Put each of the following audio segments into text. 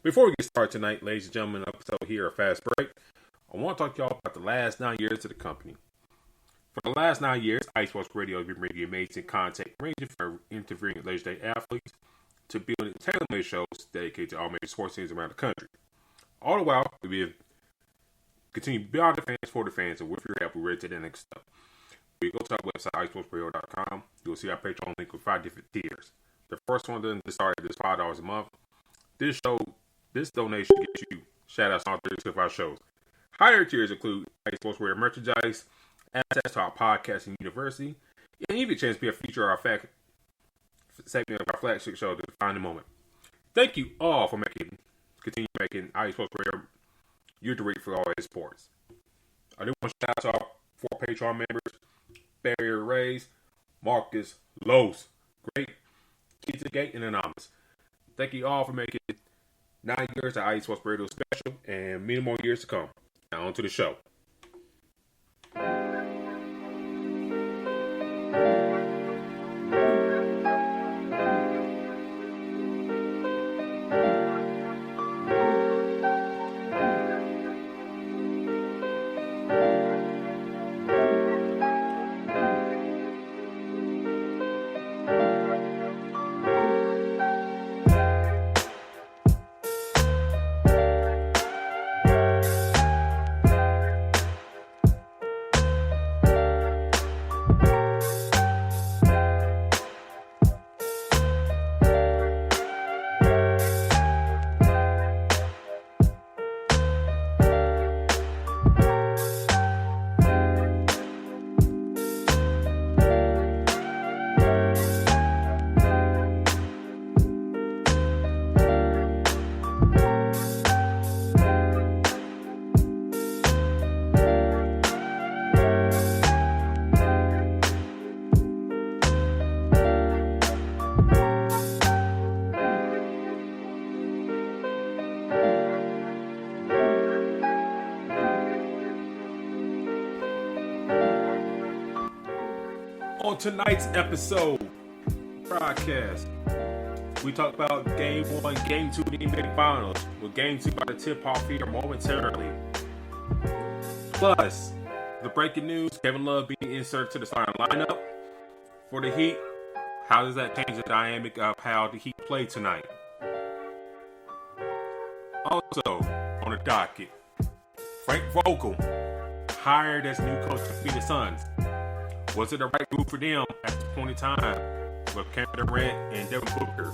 Before we get started tonight, ladies and gentlemen, episode here, a fast break. I want to talk to y'all about the last 9 years of the company. For the last 9 years, Ice Sports Radio has been bringing you amazing content ranging from interviewing legendary athletes to building tailor-made shows dedicated to all major sports teams around the country. All the while, we continue beyond the fans, for the fans, and with your help, we're ready to the next step. We go to our website, icesportsradio.com. You'll see our Patreon link with 5 different tiers. The first one to start at is $5 a month. This donation gets you shout-outs on 32 of our shows. Higher tiers include Ice Sports Radio merchandise, access to our podcasting university, and even a chance to be a feature of our segment of our flagship show, The Defining Moment. Thank you all for continue making Ice Sports Radio your directory for all his sports. I do want to shout out to our 4 Patreon members: Barry Reyes, Marcus, Los, Great, Keith the Gate, and Anonymous. Thank you all for making 9 years of Ice Sports Radio special and many more years to come. Now on to the show. On tonight's episode broadcast, we talk about Game 1, Game 2 of the NBA Finals, with Game 2 about to tip off here momentarily. Plus, the breaking news, Kevin Love being inserted to the starting lineup for the Heat. How does that change the dynamic of how the Heat play tonight? Also, on the docket, Frank Vogel hired as new coach to Phoenix Suns. Was it the right move for them at this point in time with Kevin Durant and Devin Booker?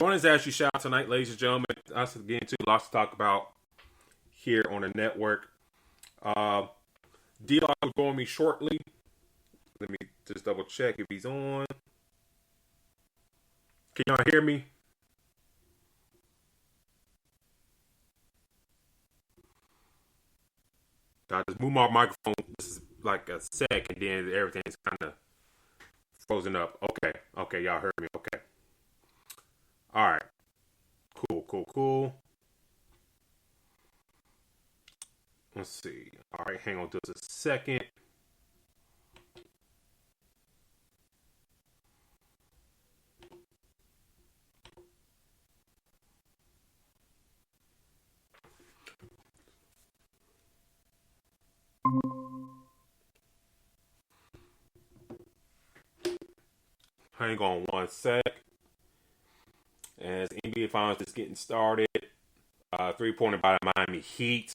Join us as you shout tonight, ladies and gentlemen. Us again too, lots to talk about here on the network. D-Lock will join me shortly. Let me just double check if he's on. Can y'all hear me? I just move my microphone. This is like a sec, and then everything's kind of frozen up. Okay, y'all heard me. Okay. All right. Cool. Let's see. All right, hang on just a second. Hang on one sec. As NBA Finals is getting started, 3-pointer by the Miami Heat.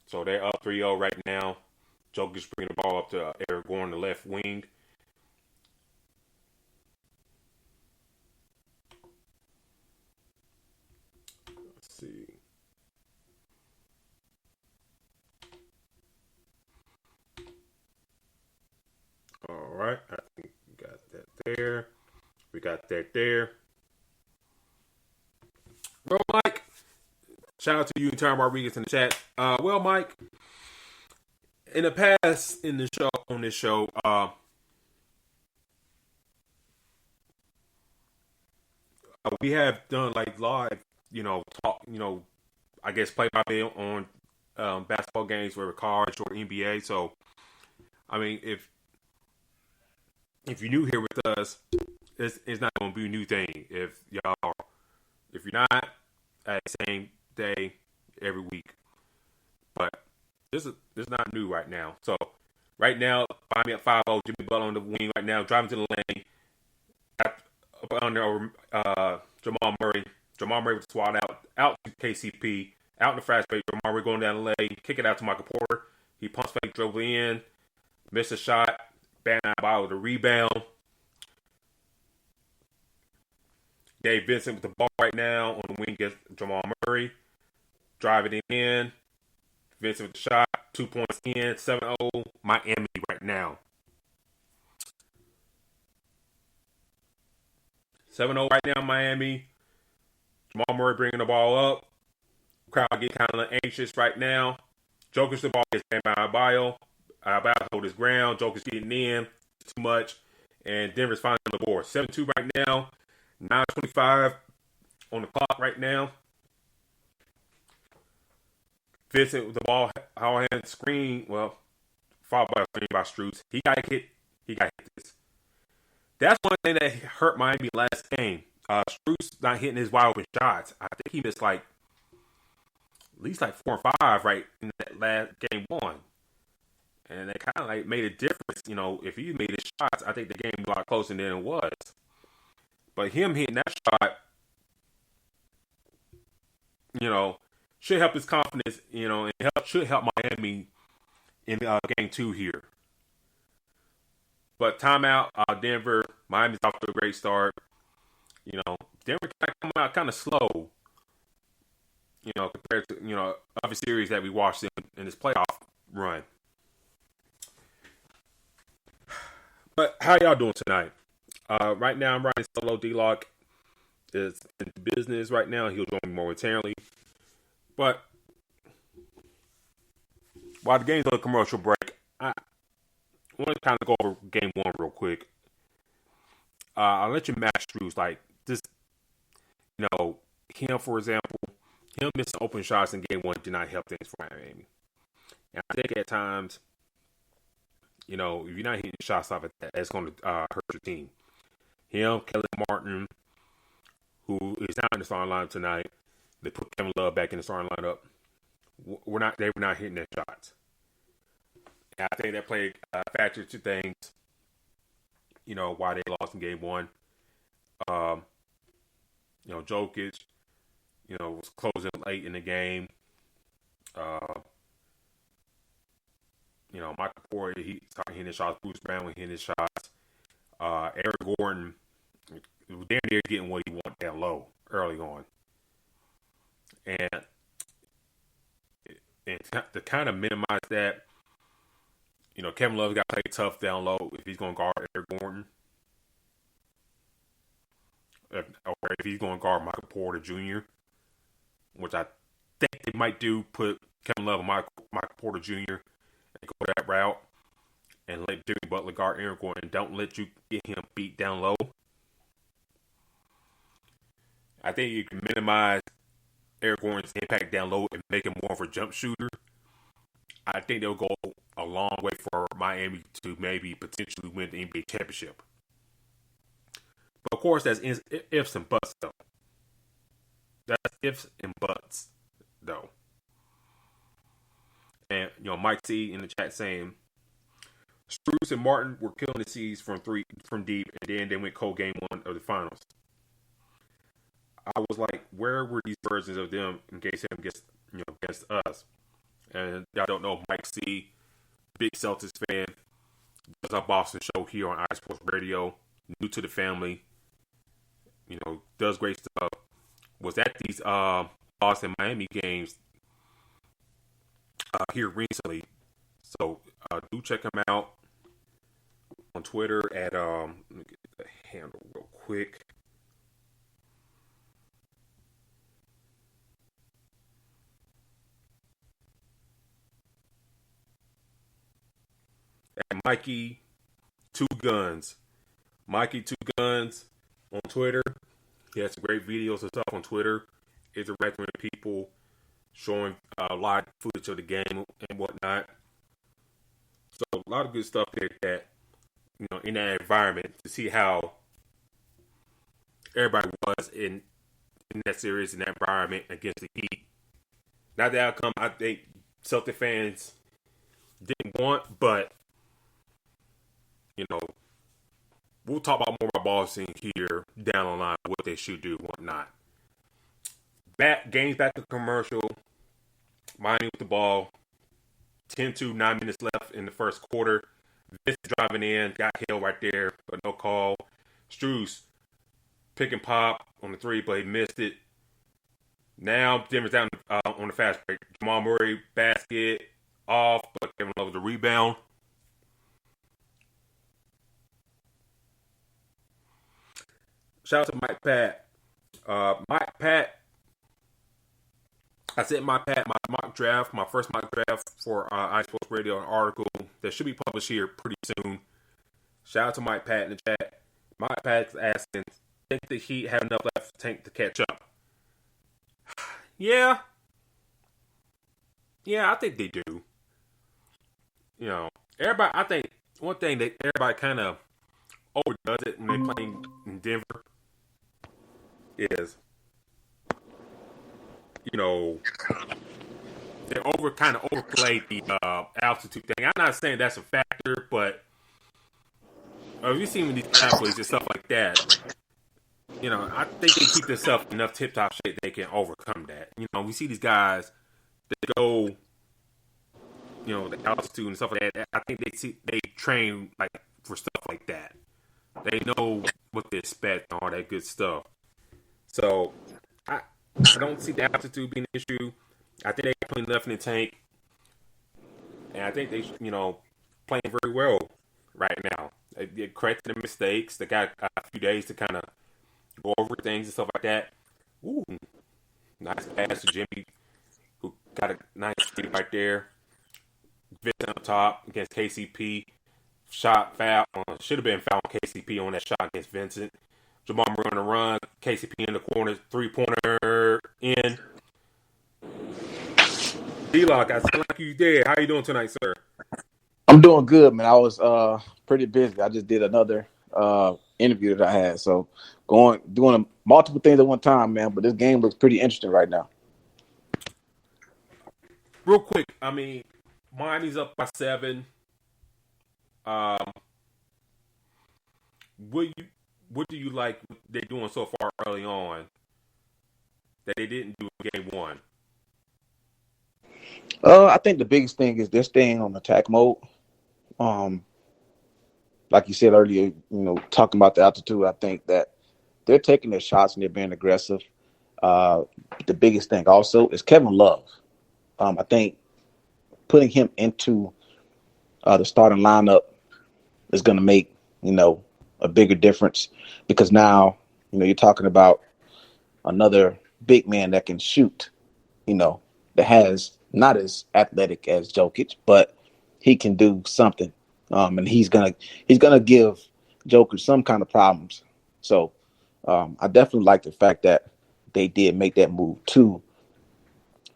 So they're up 3-0 right now. Jokic bringing the ball up to Eric Gordon, the left wing. Let's see. there. We got that there. Well, Mike, shout out to you and Tom Rodriguez in the chat. Well, Mike, in the past on this show, we have done like live, talk, I guess play by play on basketball games, whether college or NBA. So, I mean, if you're new here with us, it's not going to be a new thing. If you're not at the same day every week, but this is not new right now. So right now, find me at 5-0, Jimmy Butler on the wing right now, driving to the lane. Up under Jamal Murray. Jamal Murray was swatted out to KCP, out in the fast break. Jamal Murray going down the lane, kick it out to Michael Porter. He pumps fake, drove in, missed a shot, Bam Adebayo with a rebound. Dave Vincent with the ball right now on the wing against Jamal Murray. Driving it in. Vincent with the shot. 2 points in. 7-0. Miami right now. 7-0 right now, Miami. Jamal Murray bringing the ball up. Crowd getting kind of anxious right now. Joker's the ball gets Bam Adebayo. Adebayo hold his ground. Joker's getting in. Too much. And Denver's finally on the board. 7-2 right now. 9:25 on the clock right now. Vincent with the ball, hand screen. Well, followed by a screen by Strus. He got hit. This. That's one thing that hurt Miami last game. Strus not hitting his wide open shots. I think he missed at least 4 or 5 right in that last game one. And that kind of made a difference. If he made his shots, I think the game was a lot closer than it was. But him hitting that shot, should help his confidence, and should help Miami in game 2 here. But timeout, Denver, Miami's off to a great start. Denver come out kind of slow, compared to, other series that we watched in this playoff run. But how y'all doing tonight? Right now, I'm riding solo. D-Lock is in business right now. He'll join me momentarily. But while the game's on a commercial break, I want to kind of go over game 1 real quick. I'll let you match Strus. Him, for example, him missing open shots in game 1 did not help things for Miami. And I think at times, if you're not hitting shots off at that, it's going to hurt your team. Him, Kelly Martin, who is not in the starting lineup tonight. They put Kevin Love back in the starting lineup. They were not hitting their shots. And I think that played a factor to things. Why they lost in game 1. Jokic, was closing late in the game. Michael Porter, he started hitting his shots. Bruce Brown was hitting his shots. Eric Gordon, damn near getting what he wanted down low early on. And to kind of minimize that, Kevin Love got to play tough down low if he's going to guard Eric Gordon. Or if he's going to guard Michael Porter Jr., which I think they might do, put Kevin Love and Michael Porter Jr. and go that route and let Jimmy Butler guard Eric Gordon. Don't let you get him beat down low. I think you can minimize Eric Gordon's impact down low and make him more of a jump shooter. I think they'll go a long way for Miami to maybe potentially win the NBA championship. But of course, that's ifs and buts, though. That's ifs and buts, though. And, Mike C in the chat saying, Strus and Martin were killing the C's from deep, and then they went cold game 1 of the finals. I was like, where were these versions of them in case him against us? And y'all don't know, Mike C, big Celtics fan, does our Boston show here on iSports Radio, new to the family, does great stuff. Was at these Boston Miami games here recently. So do check him out on Twitter at let me get the handle real quick. And Mikey Two Guns. Mikey Two Guns on Twitter. He has some great videos and stuff on Twitter. Interacting with people, showing live footage of the game and whatnot. So a lot of good stuff there that, in that environment to see how everybody was in that series, in that environment against the Heat. Not the outcome I think Celtic fans didn't want, but we'll talk about more about Boston here down the line, what they should do, whatnot. Games back to commercial. Miami with the ball. 10-2, 9 minutes left in the first quarter. Vince driving in, got held right there, but no call. Strus pick and pop on the three, but he missed it. Now Denver's down on the fast break. Jamal Murray basket off, but Kevin Love with the rebound. Shout out to Mike Pat. Mike Pat. I sent my mock draft, my first mock draft for iSports Radio, an article that should be published here pretty soon. Shout out to Mike Pat in the chat. Mike Pat's asking, think the Heat have enough left to tank to catch up? Yeah, I think they do. Everybody. I think one thing that everybody kind of overdoes it when they're playing in Denver is, they overplayed the altitude thing. I'm not saying that's a factor, but if you see with these athletes and stuff like that, I think they keep themselves in enough tip-top shape they can overcome that. We see these guys that go, the altitude and stuff like that. I think they train like for stuff like that. They know what to expect and all that good stuff. So I don't see the altitude being an issue. I think they playing enough in the tank, and I think they, playing very well right now. They corrected the mistakes. They got a few days to kind of go over things and stuff like that. Ooh, nice pass to Jimmy, who got a nice feed right there. Vincent up top against KCP. Shot foul. Should have been foul on KCP on that shot against Vincent. Jamal Murray on the run. KCP in the corner. 3-pointer in. D-Lock, I sound like you there. How you doing tonight, sir? I'm doing good, man. I was pretty busy. I just did another interview that I had. So doing multiple things at one time, man. But this game looks pretty interesting right now. Real quick, Miami's up by 7. What do you like what they're doing so far early on that they didn't do in game 1? I think the biggest thing is they're staying on attack mode. Like you said earlier, talking about the altitude, I think that they're taking their shots and they're being aggressive. The biggest thing also is Kevin Love. I think putting him into the starting lineup is going to make, a bigger difference because now, you're talking about another big man that can shoot, that has not as athletic as Jokic, but he can do something. And he's gonna give Jokic some kind of problems. So I definitely like the fact that they did make that move to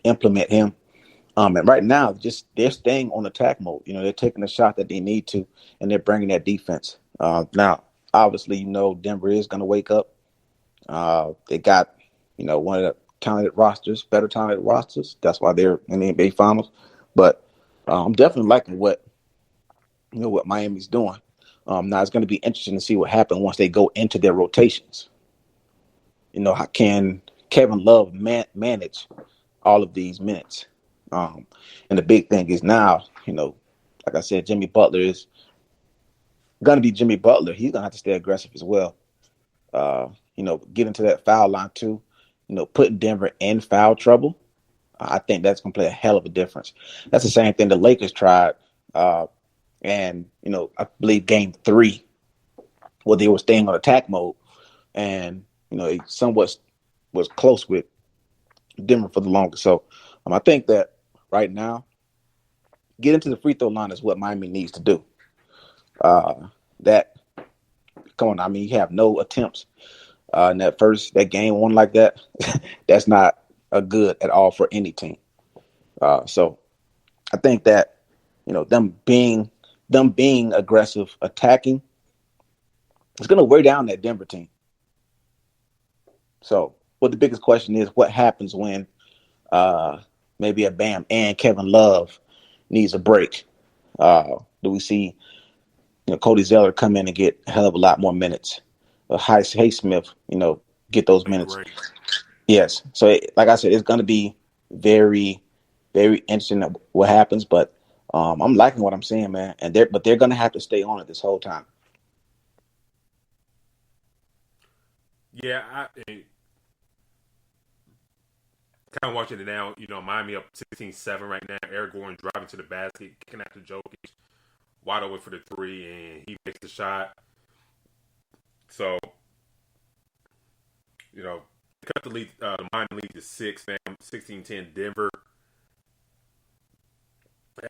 implement him. And right now, they're staying on attack mode. They're taking the shot that they need to, and they're bringing that defense. Now, obviously, Denver is going to wake up. They got, one of the better talented rosters. That's why they're in the NBA Finals. But I'm definitely liking what Miami's doing. Now it's going to be interesting to see what happens once they go into their rotations. How can Kevin Love manage all of these minutes? And the big thing is now, like I said, Jimmy Butler is going to be Jimmy Butler. He's going to have to stay aggressive as well. Get into that foul line too. Putting Denver in foul trouble. I think that's going to play a hell of a difference. That's the same thing the Lakers tried. And I believe game 3 well, they were staying on attack mode, and it somewhat was close with Denver for the longest. So I think that right now, getting to the free throw line is what Miami needs to do. That come on, I mean, you have no attempts in that game one like that. That's not a good at all for any team. So I think that them being aggressive, attacking, it's going to wear down that Denver team. So, what the biggest question is, what happens when maybe a Bam and Kevin Love needs a break? Do we see Cody Zeller come in and get a hell of a lot more minutes? Highsmith, get those minutes. Great. Yes. So, like I said, it's going to be very, very interesting what happens. But I'm liking what I'm seeing, man. And they're going to have to stay on it this whole time. Yeah, I kind of watching it now. Miami up 16-7 right now. Eric Gordon driving to the basket, kicking after Jokic, wide open for the three, and he makes the shot. So, cut the lead. The Miami lead to 6, man. 16-10 Denver.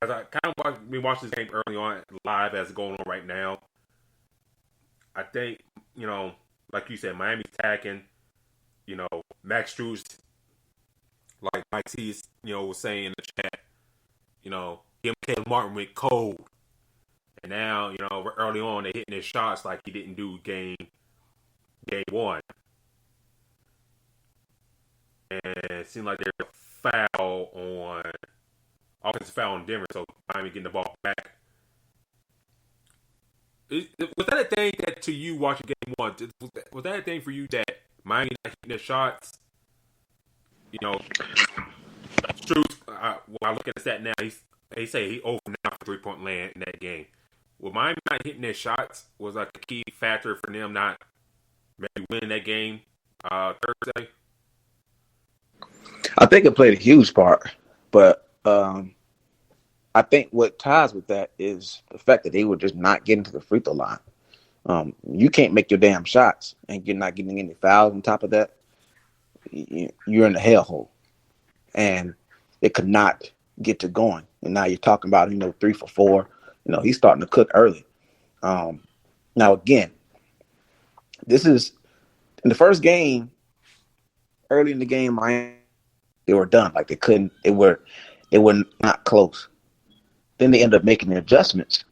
As I kind of been watching this game early on live as it's going on right now, I think like you said, Miami's attacking. Max Strus, like Mike T, was saying in the chat, him Caleb Martin went cold. And now, early on, they're hitting their shots like he didn't do game one. And it seemed like there's a offensive foul on Denver, so Miami getting the ball back. Was that a thing that to you watching game one? Was that a thing for you that Miami not hitting their shots? Strus, when I look at the stat now, they say he over now for 3-point land in that game. Well, Miami not hitting their shots was like a key factor for them not maybe winning that game Thursday. I think it played a huge part, but I think what ties with that is the fact that they were just not getting to the free throw line. You can't make your damn shots and you're not getting any fouls on top of that. You're in the hellhole. And it could not get to going. And now you're talking about, 3 for 4. He's starting to cook early. Now, again, this is in the first game, early in the game, Miami, they were done. Like they were not close. Then they ended up making the adjustments,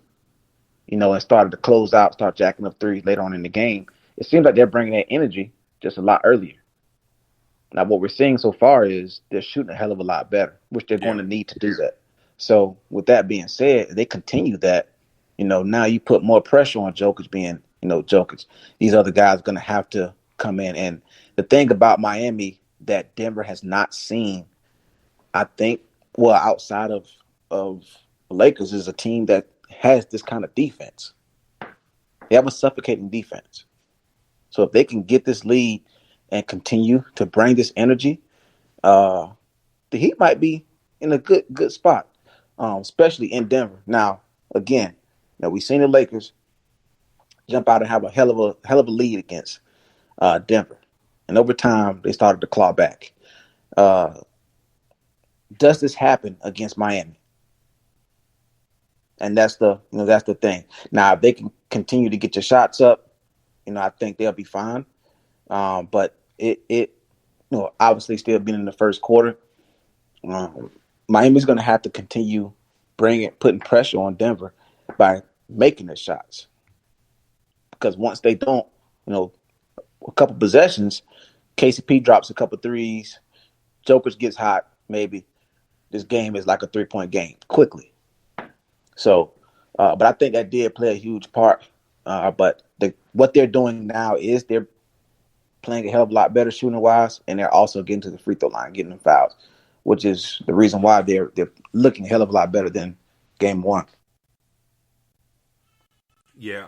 and started to close out, start jacking up threes later on in the game. It seems like they're bringing that energy just a lot earlier. Now, what we're seeing so far is they're shooting a hell of a lot better, which they're going to need to do that. So, with that being said, they continue that. Now you put more pressure on Jokic being, Jokic. These other guys are going to have to come in. And the thing about Miami that Denver has not seen, I think, outside of the Lakers, is a team that has this kind of defense. They have a suffocating defense. So if they can get this lead and continue to bring this energy, the Heat might be in a good spot, especially in Denver. Now, again, we've seen the Lakers jump out and have a hell of a lead against Denver, and over time they started to claw back. Does this happen against Miami? And that's the thing. Now, if they can continue to get your shots up, I think they'll be fine. But it obviously still being in the first quarter, Miami's going to have to continue putting pressure on Denver by making the shots. Because once they don't, a couple possessions, KCP drops a couple threes, Jokic gets hot, maybe this game is like a 3-point game quickly. So, but I think that did play a huge part. But what they're doing now is they're playing a hell of a lot better shooting wise, and they're also getting to the free throw line, getting them fouls, which is the reason why they're looking a hell of a lot better than game one. Yeah.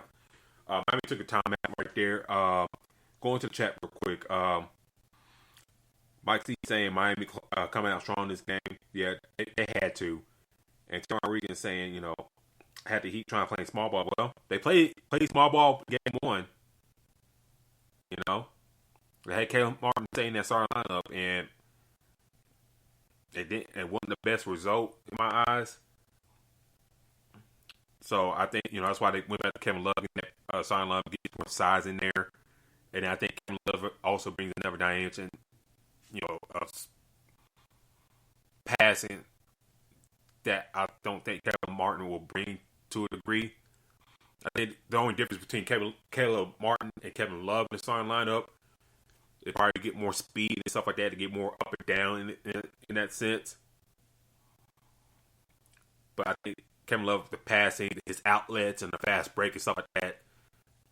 Miami took a timeout right there. Going to the chat real quick. Mike C saying Miami coming out strong this game. Yeah, they had to. And Tom Regan saying, had the Heat trying to play small ball. Well, they played small ball game one. You know, they had Caleb Martin stay in that starting lineup, and it wasn't the best result in my eyes. So I think that's why they went back to Kevin Love in that starting lineup, get more size in there, and I think Kevin Love also brings another dimension, of passing that I don't think Kevin Martin will bring to a degree. I think the only difference between Caleb Martin and Kevin Love in the starting lineup is probably to get more speed and stuff like that, to get more up and down in that sense. But I think Kevin Love, the passing, his outlets, and the fast break and stuff like that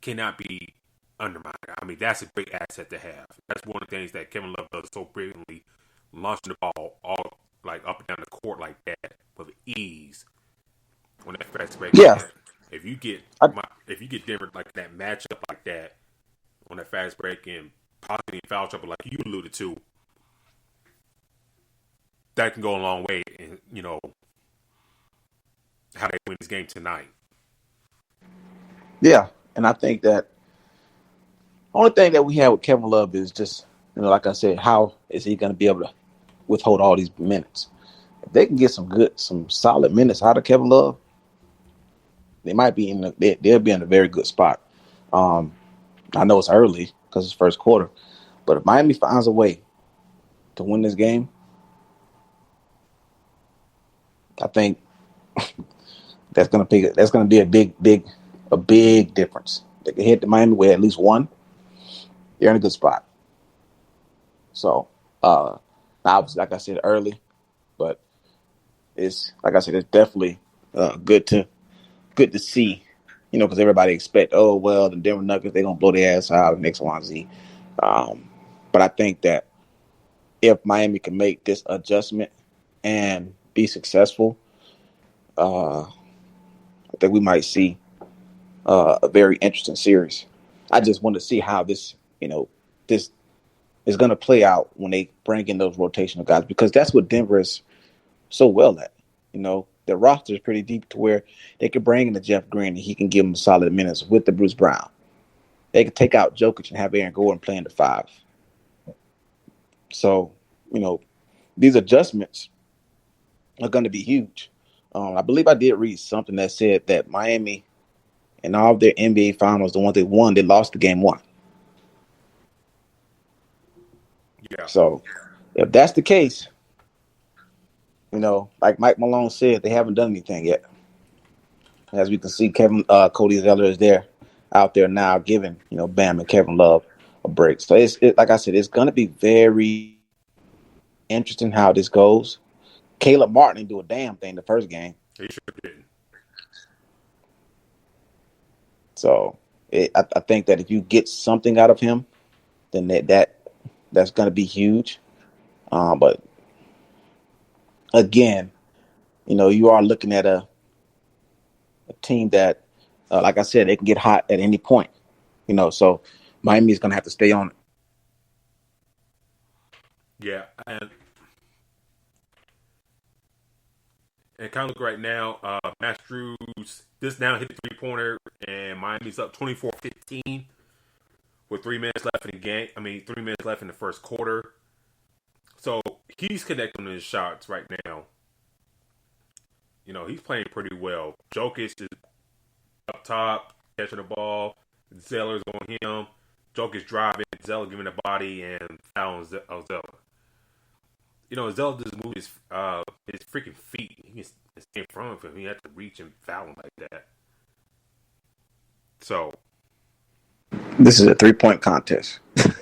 cannot be undermined. I mean, that's a great asset to have. That's one of the things that Kevin Love does so brilliantly, launching the ball all like up and down the court like that with ease. On that fast break, Yeah. If you get Denver like that matchup like that on that fast break and possibly in foul trouble like you alluded to, that can go a long way in how they win this game tonight. Yeah, and I think that only thing that we have with Kevin Love is just like I said, how is he going to be able to withhold all these minutes? If they can get some solid minutes out of Kevin Love, they might be they'll be in a very good spot. I know it's early because it's first quarter, but if Miami finds a way to win this game, I think that's going to be a big difference. They can hit the Miami with at least one. They're in a good spot. So, obviously, like I said early, but it's like I said, it's definitely good to see, because everybody expect, the Denver Nuggets, they're gonna blow their ass out next one Z. But I think that if Miami can make this adjustment and be successful, I think we might see a very interesting series. I just want to see how this is going to play out when they bring in those rotational guys, because that's what Denver is so well at. Their roster is pretty deep to where they could bring in the Jeff Green and he can give them solid minutes with the Bruce Brown. They could take out Jokic and have Aaron Gordon playing the 5. So, these adjustments are going to be huge. I believe I did read something that said that Miami and all of their NBA finals, the ones they won, they lost the game 1. Yeah. So if that's the case, like Mike Malone said, they haven't done anything yet. As we can see, Cody Zeller is out there now giving, Bam and Kevin Love a break. So it's like I said, it's going to be very interesting how this goes. Caleb Martin didn't do a damn thing the first game. He sure didn't. So I think that if you get something out of him, then that's going to be huge. But again, you are looking at a team that, like I said, they can get hot at any point. So Miami is going to have to stay on it. Yeah, and kind of look right now, Max Drews this now hit the 3-pointer, and Miami's up 24-15 with 3 minutes left in the game. 3 minutes left in the first quarter. So he's connecting on his shots right now. He's playing pretty well. Jokic is up top, catching the ball. Zeller's on him. Jokic driving, Zeller giving the body, and fouling Zeller. Zeller doesn't move his freaking feet. He can stay in front of him. He had to reach and foul him like that. So this is a 3-point contest.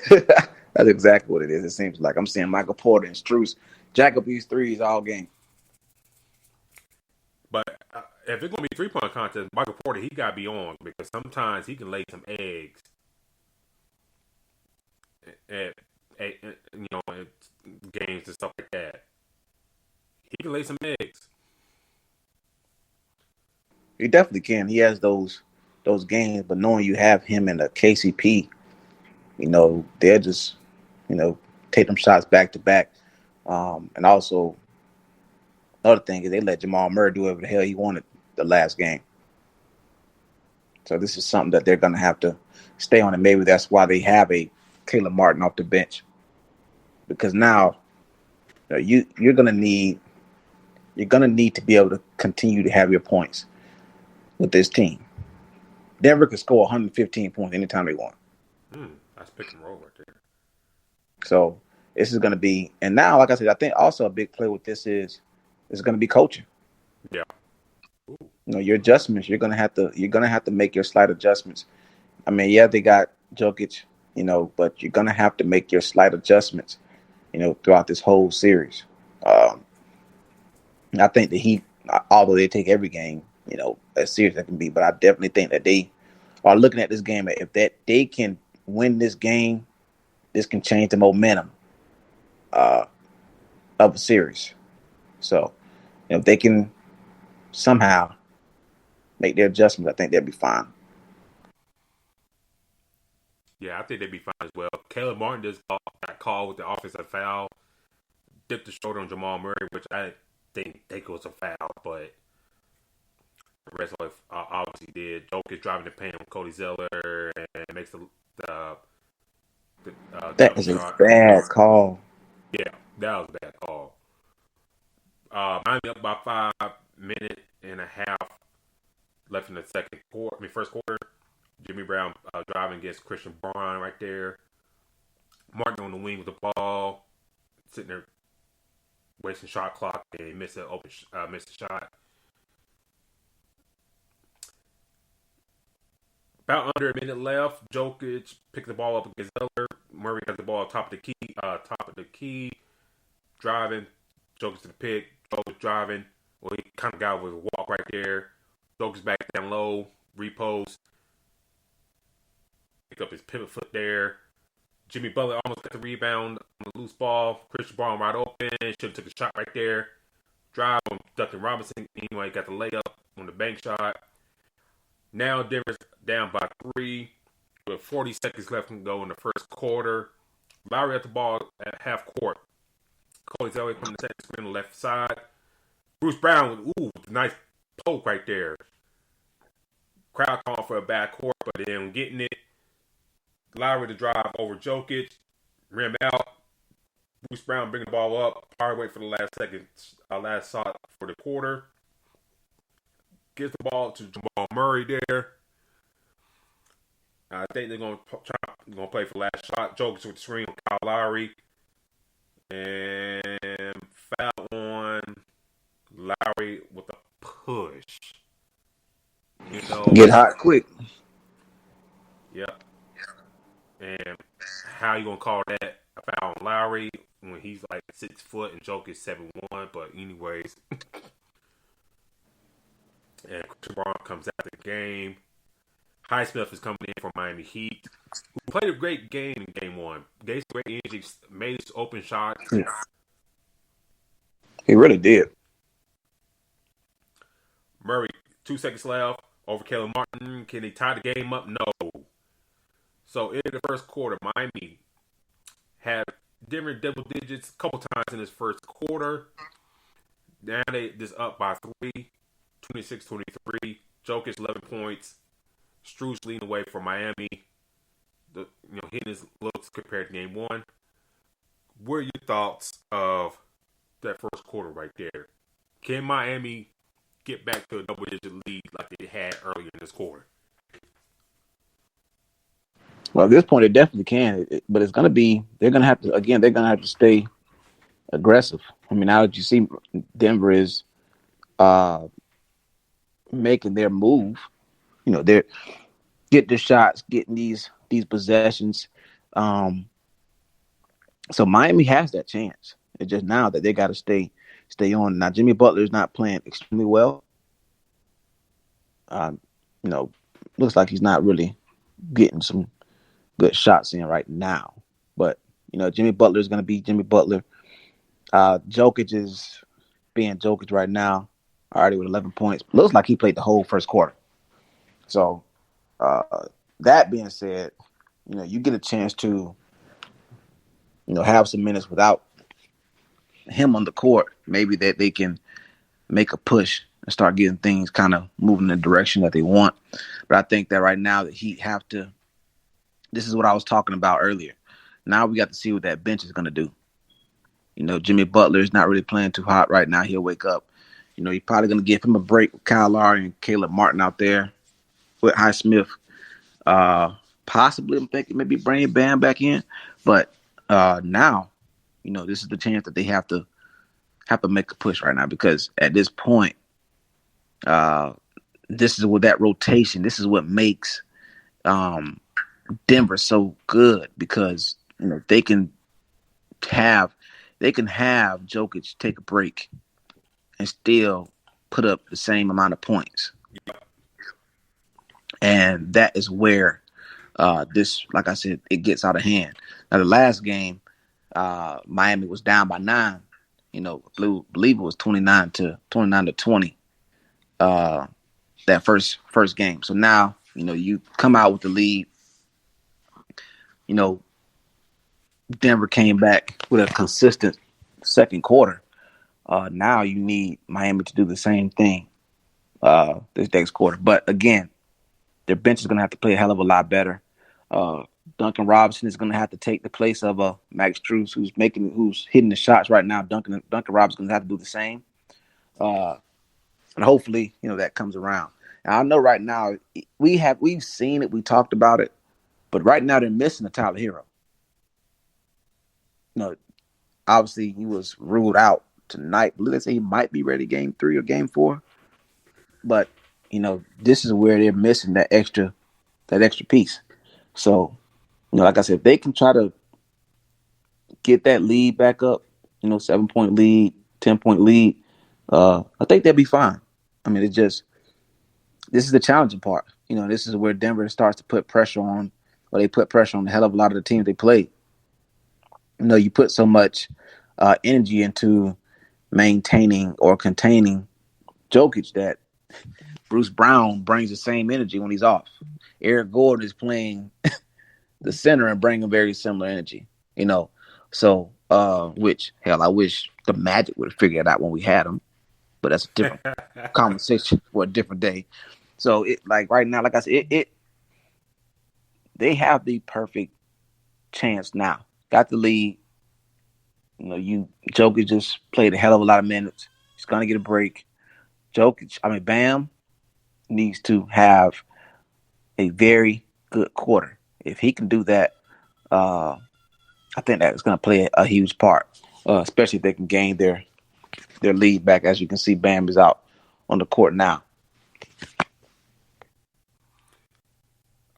That's exactly what it is. It seems like I'm seeing Michael Porter and Strus jack up these threes all game. But if it's going to be a 3-point contest, Michael Porter, he got to be on, because sometimes he can lay some eggs at games and stuff like that. He can lay some eggs. He definitely can. He has those games, but knowing you have him in a KCP, they'll just, take them shots back to back. And also, another thing is they let Jamal Murray do whatever the hell he wanted the last game. So this is something that they're going to have to stay on, and maybe that's why they have a Caleb Martin off the bench, because now you're going to need to be able to continue to have your points with this team. Denver could score 115 points anytime they want. That's pick and roll right there. So this is going to be, and now, like I said, I think also a big play with this is going to be coaching. Yeah. Your adjustments. You're gonna have to make your slight adjustments. I mean, yeah, they got Jokic, but you're gonna have to make your slight adjustments, throughout this whole series. I think the Heat, although they take every game, as serious as it can be, but I definitely think that they are looking at this game. If they can win this game, this can change the momentum of a series. So, if they can somehow make their adjustments, I think they'll be fine. Yeah, I think they'd be fine as well. Caleb Martin just got called with the offensive foul, dipped the shoulder on Jamal Murray, which I didn't think was a foul, but the rest of it obviously did. Jokic driving the paint on Cody Zeller and makes that is a bad call. Yeah, that was a bad call. Miami up by 5 minutes and a half left in the first quarter. Jimmy Brown driving against Christian Braun right there. Martin on the wing with the ball, sitting there wasting shot clock, and he missed a shot. About under a minute left. Jokic picked the ball up against Zeller. Murray has the ball top of the key, driving. Jokic to the pick. Jokic driving. Well, he kind of got with a walk right there. Jokic back down low, repost. Pick up his pivot foot there. Jimmy Butler almost got the rebound on the loose ball. Christian Braun wide open. Should have took a shot right there. Drive on Duncan Robinson. Anyway, got the layup on the bank shot. Now Denver's down by 3 with 40 seconds left to go in the first quarter. Lowry at the ball at half court. Cody Zeller from the second screen on the left side. Bruce Brown with nice poke right there. Crowd calling for a back court, but then getting it. Lowry to drive over Jokic. Rim out. Bruce Brown bring the ball up. Power wait for the last shot for the quarter. Gives the ball to Jamal Murray there. I think they're going to play for the last shot. Jokic with the screen on Kyle Lowry. And foul on Lowry with a push. Get hot quick. Yeah. And how you going to call that a foul on Lowry when he's like 6 foot and Jokic 7'1"? But anyways. And Christian Braun comes out of the game. Highsmith is coming in for Miami Heat, who played a great game in Game 1. Gave some great energy, made his open shot. Yeah. He really did. Murray, 2 seconds left over Caleb Martin. Can they tie the game up? No. So in the first quarter, Miami had Denver double digits a couple times in this first quarter. Now they just up by 3. 26-23. Jokic 11 points. Strus leading away for Miami. Hitting his looks compared to Game 1. What are your thoughts of that first quarter right there? Can Miami get back to a double-digit lead like they had earlier in this quarter? Well, at this point, it definitely can. But it's going to be, they're going to have to stay aggressive. I mean, now that you see Denver is making their move, they're get the shots, getting these possessions. So Miami has that chance. It's just now that they got to stay on. Now Jimmy Butler is not playing extremely well. Looks like he's not really getting some good shots in right now. But Jimmy Butler is going to be Jimmy Butler. Jokic is being Jokic right now. Already with 11 points. Looks like he played the whole first quarter. So, that being said, you get a chance to, have some minutes without him on the court. Maybe that they can make a push and start getting things kind of moving in the direction that they want. But I think that right now the Heat have to. This is what I was talking about earlier. Now we got to see what that bench is going to do. Jimmy Butler is not really playing too hot right now. He'll wake up. You're probably going to give him a break with Kyle Lowry and Caleb Martin out there with Highsmith. Possibly, I'm thinking maybe bring Bam back in. But now, this is the chance that they have to make a push right now, because at this point, this is what that rotation. This is what makes Denver so good, because they can have Jokic take a break and still put up the same amount of points. And that is where this, like I said, it gets out of hand. Now, the last game, Miami was down by 9. I believe it was 29 to 20. That first game. So now, you come out with the lead. Denver came back with a consistent second quarter. Now you need Miami to do the same thing this next quarter. But again, their bench is going to have to play a hell of a lot better. Duncan Robinson is going to have to take the place of Max Strus, who's hitting the shots right now. Duncan Robinson is going to have to do the same. And hopefully, that comes around. And I know right now we've seen it, we talked about it, but right now they're missing a Tyler Hero. Obviously he was ruled out tonight. Let's say he might be ready game 3 or game 4. But this is where they're missing that extra piece. So, like I said, if they can try to get that lead back up, 7-point lead, 10-point lead, I think they'll be fine. I mean, this is the challenging part. This is where Denver starts to put pressure on, or they put pressure on a hell of a lot of the teams they played. You put so much energy into maintaining or containing Jokic that Bruce Brown brings the same energy when he's off. Eric Gordon is playing the center and bringing very similar energy, So, which, hell, I wish the Magic would have figured it out when we had them. But that's a different conversation for a different day. So, right now, like I said, they have the perfect chance now. Got the lead. Jokic just played a hell of a lot of minutes. He's going to get a break. Bam needs to have a very good quarter. If he can do that, I think that is going to play a huge part, especially if they can gain their lead back. As you can see, Bam is out on the court now.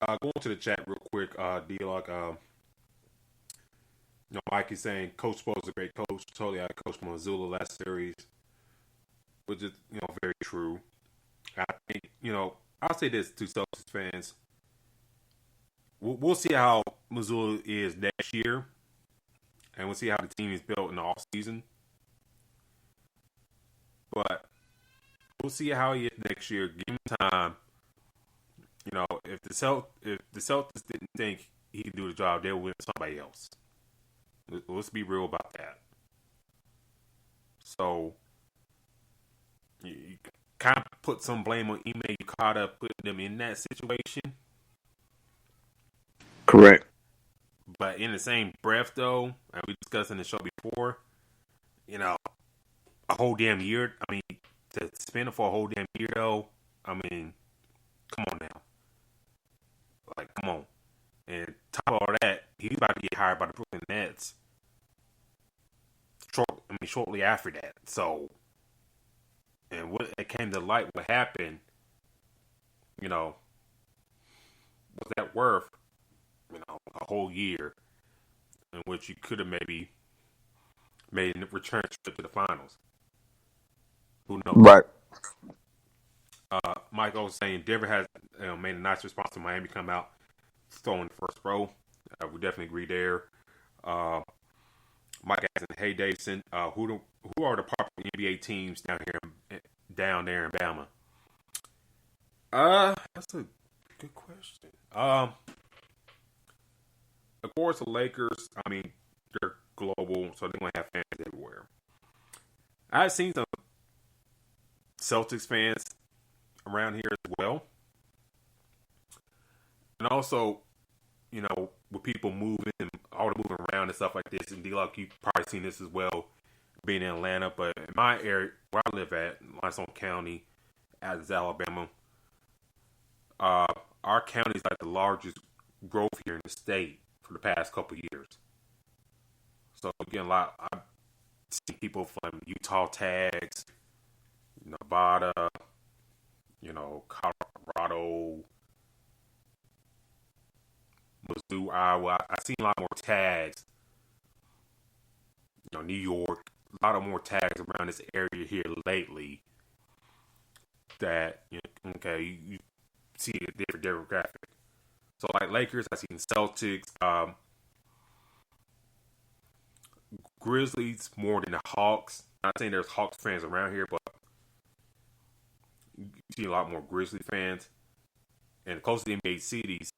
Going to the chat real quick, D-Log. Mike is saying Coach Spo is a great coach. Totally out of Coach Mazzulla last series, which is very true. I think I'll say this to Celtics fans: we'll see how Mazzulla is next year, and we'll see how the team is built in the off season. But we'll see how he is next year. Give him time. If the Celtics didn't think he could do the job, they'll win somebody else. Let's be real about that. So you kind of put some blame on Ime Udoka putting them in that situation. Correct. But in the same breath, though, and we discussed in the show before, a whole damn year. I mean, to spend it for a whole damn year, though. I mean, come on now. Come on. And top of all that, he's about to get hired by the Brooklyn Nets. Shortly after that. So, and what it came to light, what happened, was that worth, a whole year in which you could have maybe made a return trip to the finals? Who knows? Right. Michael was saying Denver has made a nice response to Miami come out throwing the first row. We definitely agree there. Mike asking, hey Davidson, who are the popular NBA teams down there in Bama? That's a good question. Of course, the Lakers. I mean, they're global, so they're gonna have fans everywhere. I've seen some Celtics fans around here as well. And also, with people moving and all the moving around and stuff like this, and D-Lock, you've probably seen this as well, being in Atlanta. But in my area, where I live at, Limestone County, as Alabama, our county is like the largest growth here in the state for the past couple of years. So again, I've seen people from Utah tags, Nevada, Colorado, Mizzou, Iowa. I've seen a lot more tags. New York, a lot of more tags around this area here lately. That you see a different demographic. So like Lakers, I've seen Celtics, Grizzlies more than the Hawks. Not saying there's Hawks fans around here, but you see a lot more Grizzly fans. And close to the NBA cities,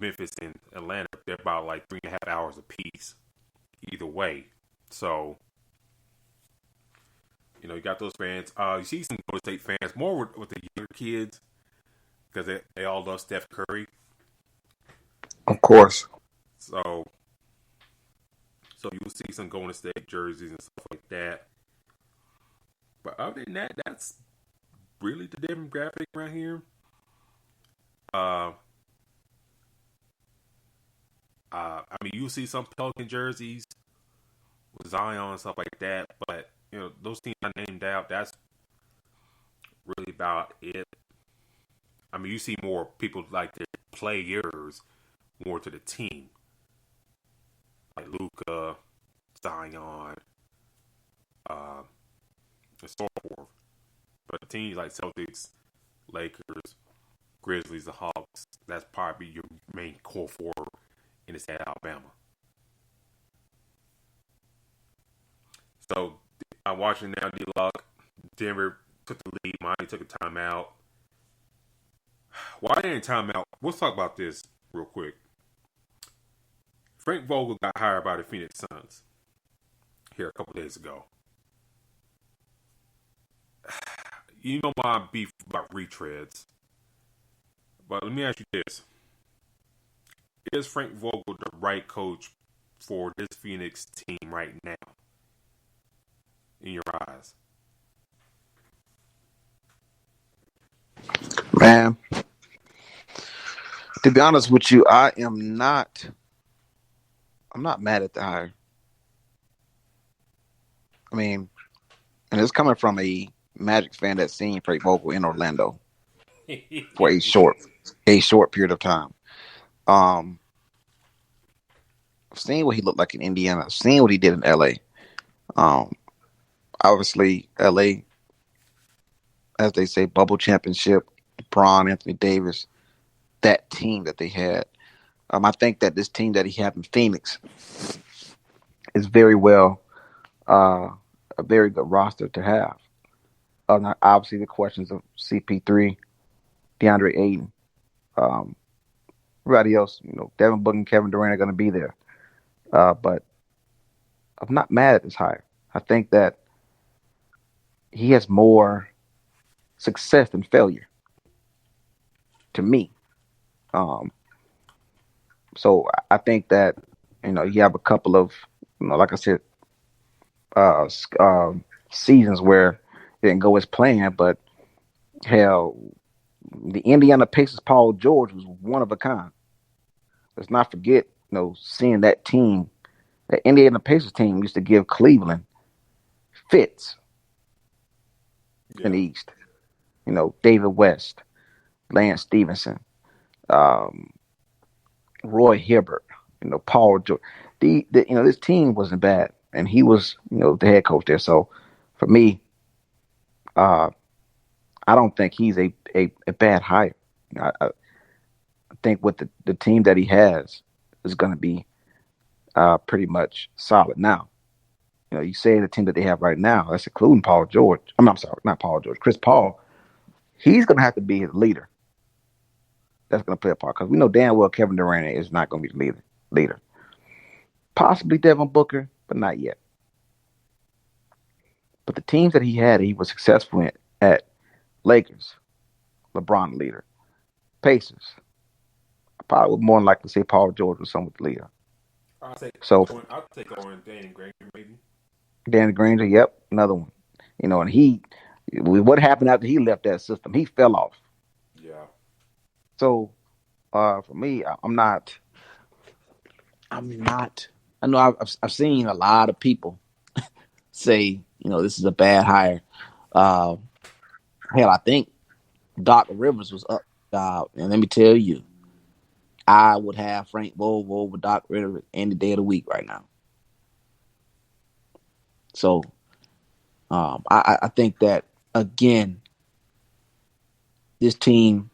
Memphis and Atlanta, they're about like 3.5 hours apiece, either way. So, you got those fans. You see some Golden State fans more with the younger kids because they all love Steph Curry. Of course. So you'll see some Golden State jerseys and stuff like that. But other than that, that's really the demographic around here. You'll see some Pelican jerseys with Zion and stuff like that, but those teams I named out, that's really about it. You see more people like the players more to the team, like Luka, Zion, and so forth. But the teams like Celtics, Lakers, Grizzlies, the Hawks, that's probably your main core four in the state of Alabama. So I'm watching now. D-Lock, Denver took the lead. Miami took a timeout. Why ain't timeout? Let's talk about this real quick. Frank Vogel got hired by the Phoenix Suns here a couple days ago. You know my beef about retreads. But let me ask you this. Is Frank Vogel the right coach for this Phoenix team right now? In your eyes? Man, to be honest with you, I'm not mad at the hire. And it's coming from a Magic fan that's seen Frank Vogel in Orlando for a short period of time. I've seen what he looked like in Indiana. I've seen what he did in LA. Obviously, LA, as they say, bubble championship, LeBron, Anthony Davis, that team that they had. I think that this team that he had in Phoenix is very well, a very good roster to have. Now, obviously, the questions of CP3, DeAndre Ayton, everybody else, Devin Booker and Kevin Durant are going to be there. But I'm not mad at this hire. I think that he has more success than failure, to me. So I think that, you have a couple of, like I said, seasons where it didn't go as planned, but hell, the Indiana Pacers Paul George was one of a kind. Let's not forget, seeing that team, that Indiana Pacers team used to give Cleveland fits in the East. David West, Lance Stevenson, Roy Hibbert, Paul George. This team wasn't bad, and he was, the head coach there. So for me, I don't think he's a bad hire. I think with the team that he has is going to be pretty much solid. Now, you say the team that they have right now, that's including Paul George. I'm sorry, not Paul George. Chris Paul. He's going to have to be his leader. That's going to play a part because we know damn well Kevin Durant is not going to be the leader. Possibly Devin Booker, but not yet. But the teams that he had, he was successful at Lakers, LeBron leader. Pacers, I probably would more than likely say Paul George or someone with the leader. So I'll take Owen Danny Granger maybe. Danny Granger, yep, another one. And what happened after he left that system? He fell off. Yeah. So for me, I'm not. I'm not. I know I've seen a lot of people say, this is a bad hire. Uh, Hell, I think Doc Rivers was up for the job, and let me tell you, I would have Frank Vogel over Doc Rivers any day of the week right now. So I think that again, this team,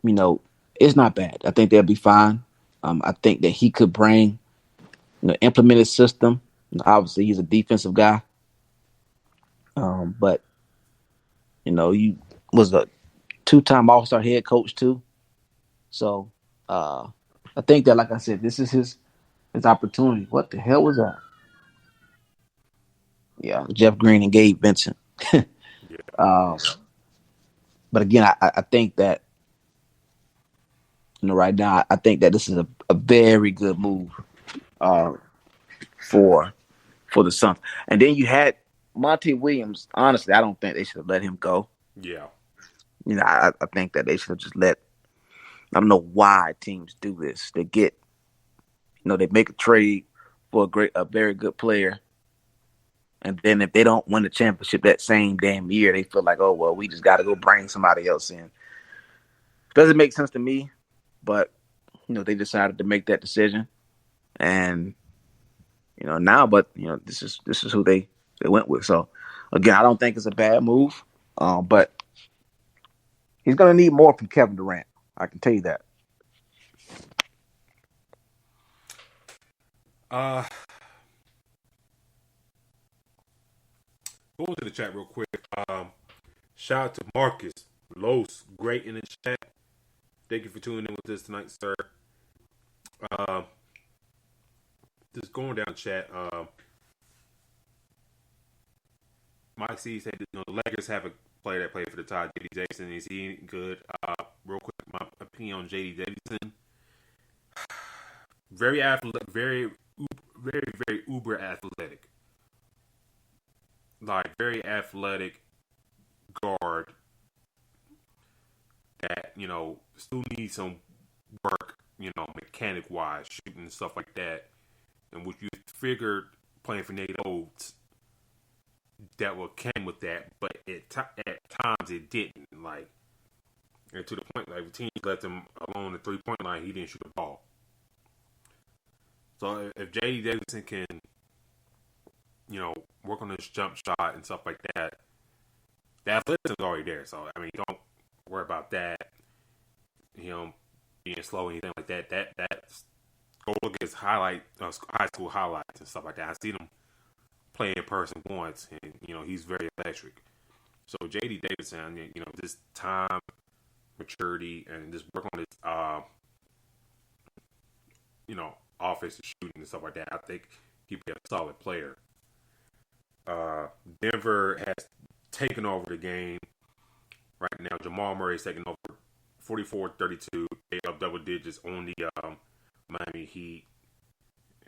it's not bad. I think they'll be fine. I think that he could bring, implement his system. Obviously, he's a defensive guy, but he was a two-time All-Star head coach too. So I think that, like I said, this is his opportunity. What the hell was that? Yeah, Jeff Green and Gabe Vincent. Yeah. But again, I think that right now, I think that this is a very good move for the Suns. And then you had Monty Williams. Honestly, I don't think they should have let him go. Yeah. I think that they should have just let. I don't know why teams do this. They get, they make a trade for a very good player, and then if they don't win the championship that same damn year, they feel like, oh well, we just got to go bring somebody else in. Doesn't make sense to me, but they decided to make that decision, and now, but this is who they went with. So again, I don't think it's a bad move, but he's gonna need more from Kevin Durant. I can tell you that. Go to the chat real quick. Shout out to Marcus Los, great in the chat. Thank you for tuning in with us tonight, sir. Just going down chat. Mike C said, the Lakers have a player that played for the Tide, JD Davidson. Is he good? Real quick, my opinion on JD Davidson. Very athletic, very uber athletic. Like very athletic guard that still needs some work, mechanic wise, shooting and stuff like that. And what you figured playing for Nate Oates, that will came with that, but at times it didn't. Like, and to the point, like the team left him alone the 3-point line, he didn't shoot the ball. So if J.D. Davidson can, work on his jump shot and stuff like that, the athleticism is already there. So I mean, don't worry about that. Him being slow or anything like that. That's go look at his high school highlights and stuff like that. I seen him play in person once, and he's very electric. So J.D. Davidson, this time, maturity, and just work on his, offensive shooting and stuff like that. I think he'd be a solid player. Denver has taken over the game right now. Jamal Murray is taking over 44-32. They up double digits on the Miami Heat.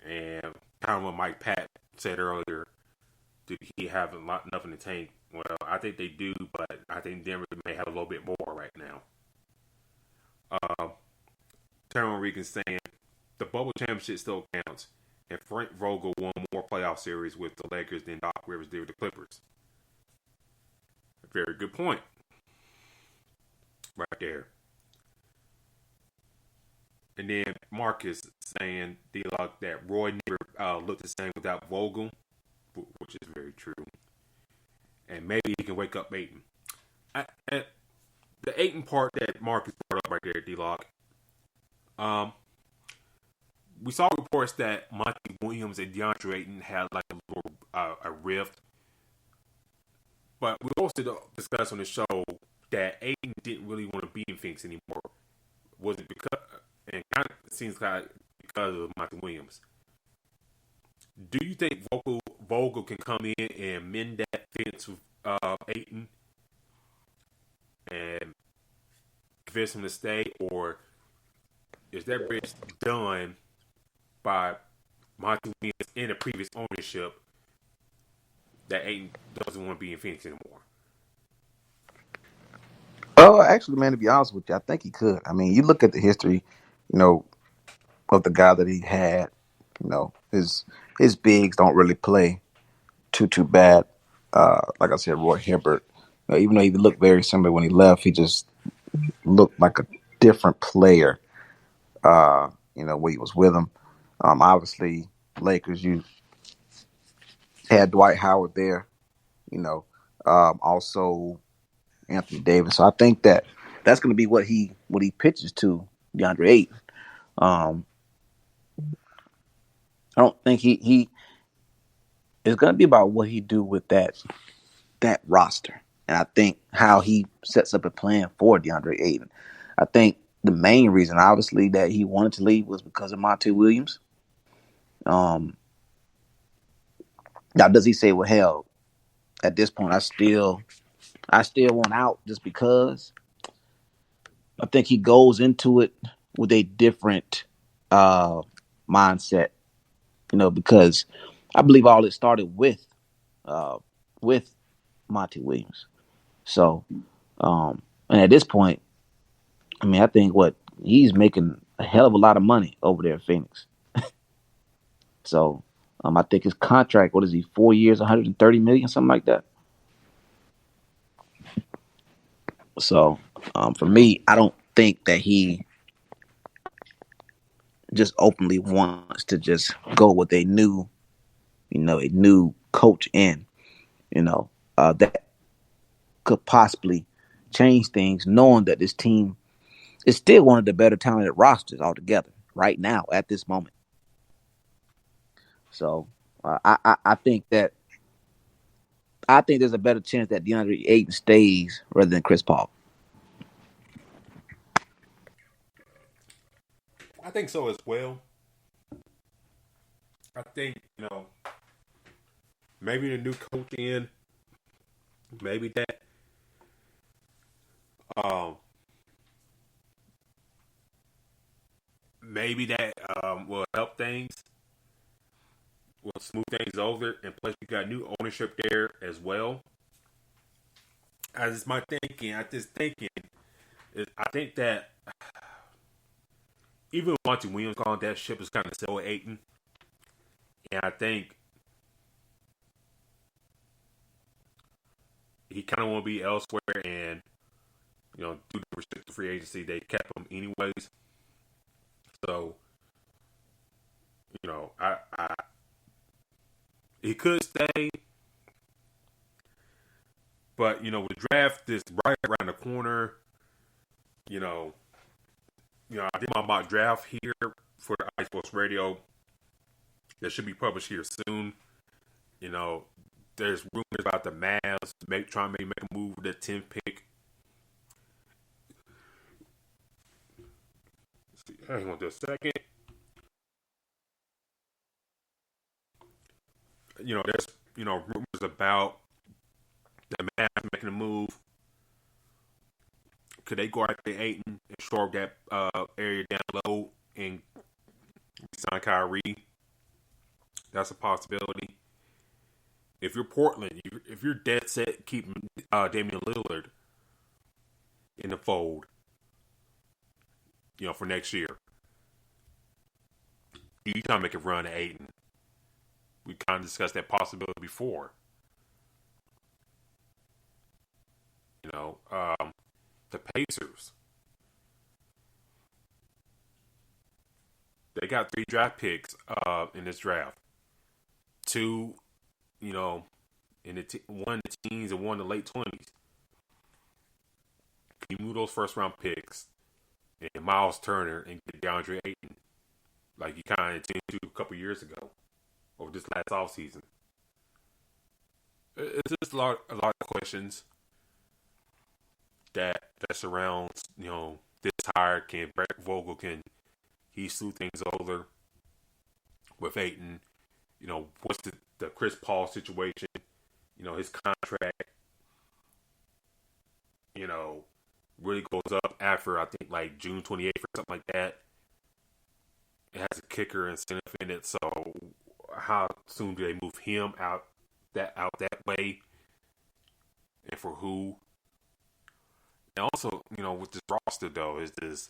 And kind of what Mike Pat said earlier, did he have nothing to tank? Well, I think they do, but I think Denver may have a little bit more right now. Terrell Regan saying the bubble championship still counts, and Frank Vogel won more playoff series with the Lakers than Doc Rivers did with the Clippers. A very good point. Right there. And then Marcus saying, D-Lock, that Roy never looked the same without Vogel, which is very true. And maybe he can wake up Ayton. The Ayton part that Marcus brought up right there, D-Lock. We saw reports that Monty Williams and DeAndre Ayton had like a little a rift. But we also discussed on the show that Ayton didn't really want to be in Phoenix anymore. Was it because, and kind of seems like because of Monty Williams. Do you think Vogel can come in and mend that fence with Ayton? convince him to stay, or is that bridge done by Monty Williams in the previous ownership that Ayton doesn't want to be in Phoenix anymore? Oh, actually, man, to be honest with you, I think he could. I mean, you look at the history, you know, of the guy that he had. You know, his bigs don't really play too bad. Like I said, Roy Hibbert. Even though he looked very similar when he left, he just looked like a different player. When he was with him. Obviously, Lakers, you had Dwight Howard there. Also Anthony Davis. So I think that's going to be what he pitches to DeAndre Ayton. I don't think he it's going to be about what he do with that roster, and I think how he sets up a plan for DeAndre Ayton. I think the main reason, obviously, that he wanted to leave was because of Monty Williams. Now, does he say, well, hell, at this point, I still want out just because? I think he goes into it with a different mindset, because I believe all it started with Monty Williams. So, and at this point, I mean, I think he's making a hell of a lot of money over there in Phoenix. So, I think his contract, what is he, 4 years, $130 million, something like that. So, for me, I don't think that he just openly wants to just go with a new coach in, that could possibly change things, knowing that this team is still one of the better talented rosters altogether right now at this moment. So I think there's a better chance that DeAndre Ayton stays rather than Chris Paul. I think so as well. I think, maybe the new coach in, maybe that will help things, will smooth things over, and plus you got new ownership there as well. As it's my thinking, I think that even with Monty Williams gone, that ship is kind of still Ayton. And I think he kind of want to be elsewhere and, due to restricted free agency, they kept him anyways. So, he could stay. But, with draft this right around the corner, I did my mock draft here for the Ice Sports Radio that should be published here soon. There's rumors about the Mavs trying to make a move with the 10th pick. Let's see, hang on just a second. There's rumors about the Mavs making a move. Could they go after Ayton and shore that area down low and sign Kyrie? That's a possibility. If you're Portland, if you're dead set keeping Damian Lillard in the fold, for next year, you trying to make a run at Ayton. We kind of discussed that possibility before. The Pacers. They got 3 draft picks in this draft. 2, in one in the teens and one in the late 20s. Can you move those first round picks and Miles Turner and get DeAndre Ayton like you kind of intended to a couple years ago over this last offseason? It's just a lot of questions that surrounds, this hire. Can Frank Vogel, can he smooth things over with Ayton? What's the Chris Paul situation? His contract, really goes up after I think like June 28th or something like that. It has a kicker incentive in it, so how soon do they move him out that way, and for who? And also, with this roster though, is this,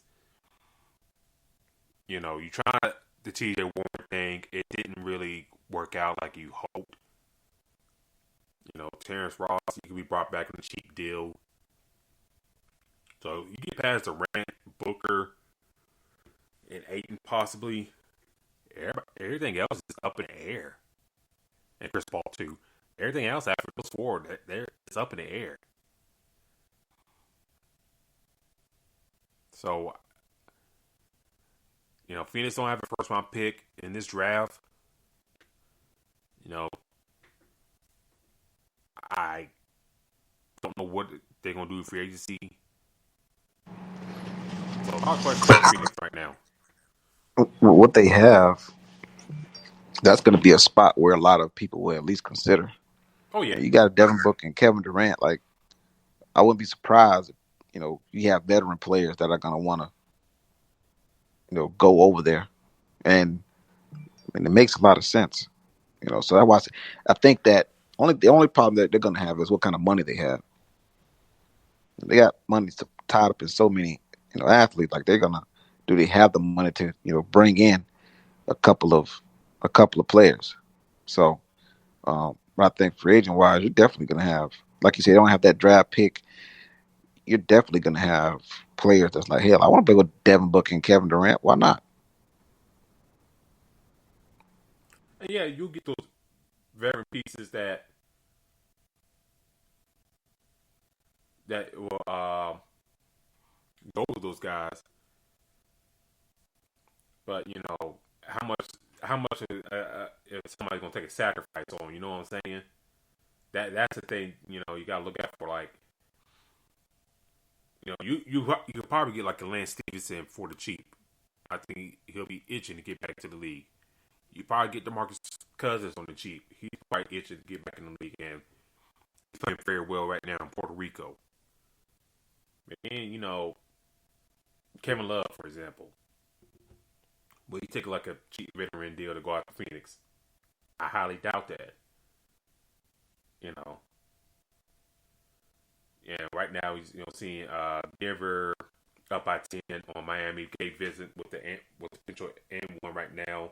you tried the TJ Warren thing, it didn't really work out like you hoped. Terrence Ross, he could be brought back on a cheap deal. So you get past Durant, Booker, and Ayton possibly. Everything else is up in the air. And Chris Paul too. Everything else after those four, it's up in the air. So, Phoenix don't have a first round pick in this draft. I don't know what they're gonna do with free agency. So, our question for Phoenix right now. What they have, that's going to be a spot where a lot of people will at least consider. Oh yeah, you got Devin Booker and Kevin Durant. Like, I wouldn't be surprised if you have veteran players that are going to want to go over there, and it makes a lot of sense. So that's why I think that the only problem that they're going to have is what kind of money they have. They got money tied up in so many athletes. Like, do they have the money to bring in a couple of players? So I think free agent wise, you're definitely going to have, like you said, you don't have that draft pick. You're definitely going to have players that's like, hell, I want to play with Devin Booker and Kevin Durant. Why not? And yeah, you get those veteran pieces that will go with those guys. But how much if somebody's gonna take a sacrifice on, you know what I'm saying? That's the thing, you gotta look out for. Like, you could probably get like a Lance Stevenson for the cheap. I think he'll be itching to get back to the league. You probably get DeMarcus Cousins on the cheap. He's probably itching to get back in the league, and he's playing very well right now in Puerto Rico. And Kevin Love, for example. Will he take like a cheap veteran deal to go out to Phoenix? I highly doubt that. And right now he's seeing Denver up by 10 on Miami. Gabe Vincent with the potential and one right now.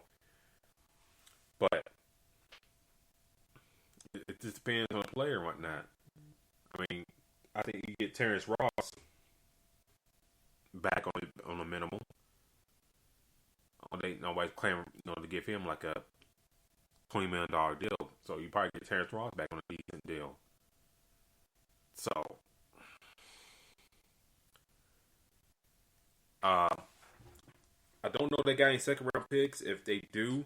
But it just depends on the player and whatnot. I mean, I think you get Terrence Ross back on a minimum. Nobody's claiming to give him like a $20 million deal. So you probably get Terrence Ross back on a decent deal. So I don't know if they got any second round picks. If they do,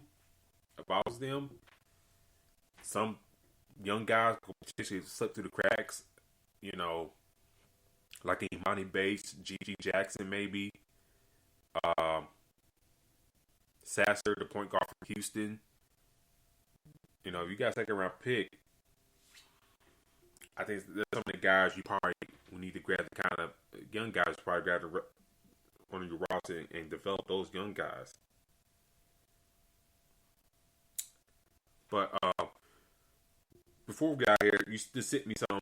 if I was them, some young guys could potentially slip through the cracks. Like Imani Bates, G.G. Jackson, maybe. Sasser, the point guard from Houston. If you got a second round pick, I think there's some of the guys you probably need to grab, the kind of young guys probably grab on your roster and develop those young guys. But before we got here, you just sent me some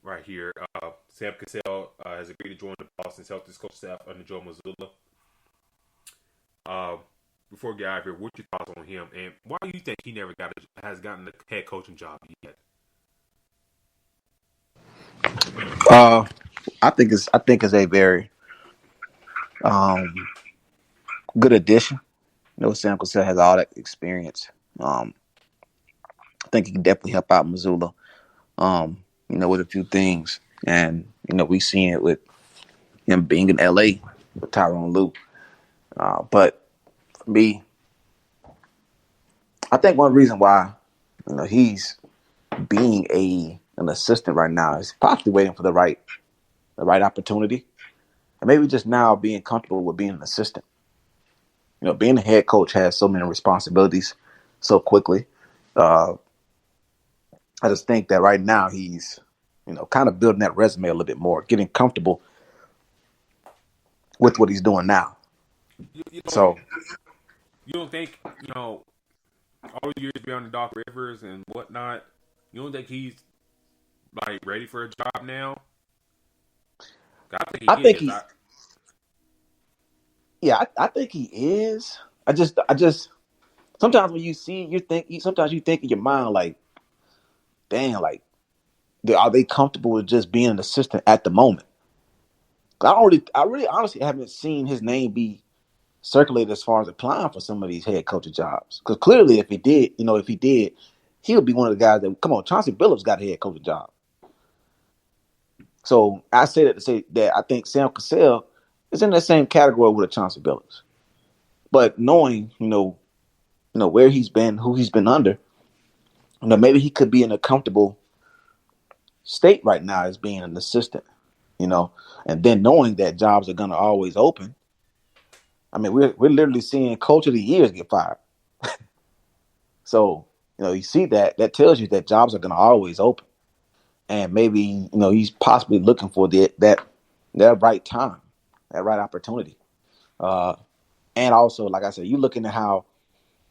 right here. Sam Cassell has agreed to join the Boston Celtics coach staff under Joe Mazzulla. Before we get out of here, what's your thoughts on him, and why do you think he never has gotten the head coaching job yet? I think it's a very good addition. Sam Cassell has all that experience. I think he can definitely help out Missoula, with a few things. And, we've seen it with him being in L.A. with Tyronn Lue. But for me, I think one reason why, he's being an assistant right now is possibly waiting for the right opportunity. And maybe just now being comfortable with being an assistant. Being a head coach has so many responsibilities so quickly. I just think that right now he's, kind of building that resume a little bit more, getting comfortable with what he's doing now. You know, So you don't think all the years beyond the Doc Rivers and whatnot. You don't think he's like ready for a job now? I think I he think is. he, yeah, I think he is. I just sometimes when you see, sometimes you think in your mind like, damn, like, are they comfortable with just being an assistant at the moment? I really honestly haven't seen his name be circulated as far as applying for some of these head coaching jobs. Because clearly, if he did, he would be one of the guys that, come on, Chauncey Billups got a head coaching job. So I say that to say that I think Sam Cassell is in that same category with a Chauncey Billups. But knowing, where he's been, who he's been under, maybe he could be in a comfortable state right now as being an assistant, and then knowing that jobs are gonna always open. I mean, we're literally seeing coach of the years get fired. So, you see that tells you that jobs are gonna always open. And maybe, he's possibly looking for that right time, that right opportunity. And also, like I said, you looking at how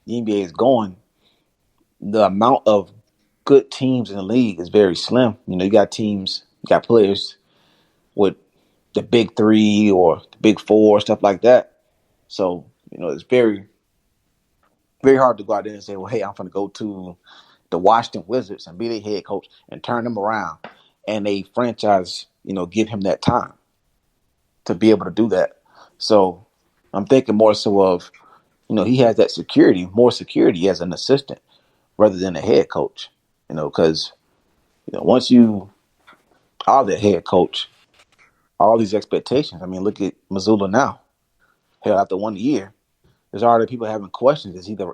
the NBA is going, the amount of good teams in the league is very slim. You got players with the big three or the big four, stuff like that. So, it's very, very hard to go out there and say, well, hey, I'm going to go to the Washington Wizards and be their head coach and turn them around. And a franchise, give him that time to be able to do that. So I'm thinking more so of, he has that more security as an assistant rather than a head coach, because, once you are the head coach, all these expectations. I mean, look at Missoula now. Hell, after 1 year, there's already people having questions. Is he the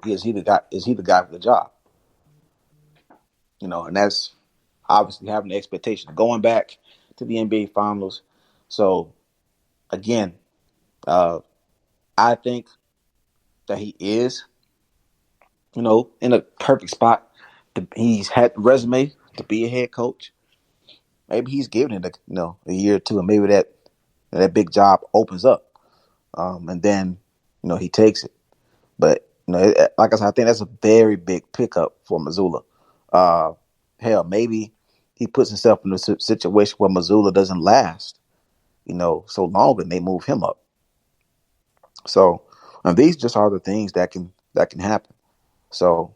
guy for the job? And that's obviously having the expectation of going back to the NBA Finals. So again, I think that he is, in a perfect spot. He's had the resume to be a head coach. Maybe he's giving it a year or two, and maybe that big job opens up, and then he takes it. But like I said, I think that's a very big pickup for Missoula. Hell, maybe he puts himself in a situation where Missoula doesn't last, so long, and they move him up. So these just are the things that can happen. So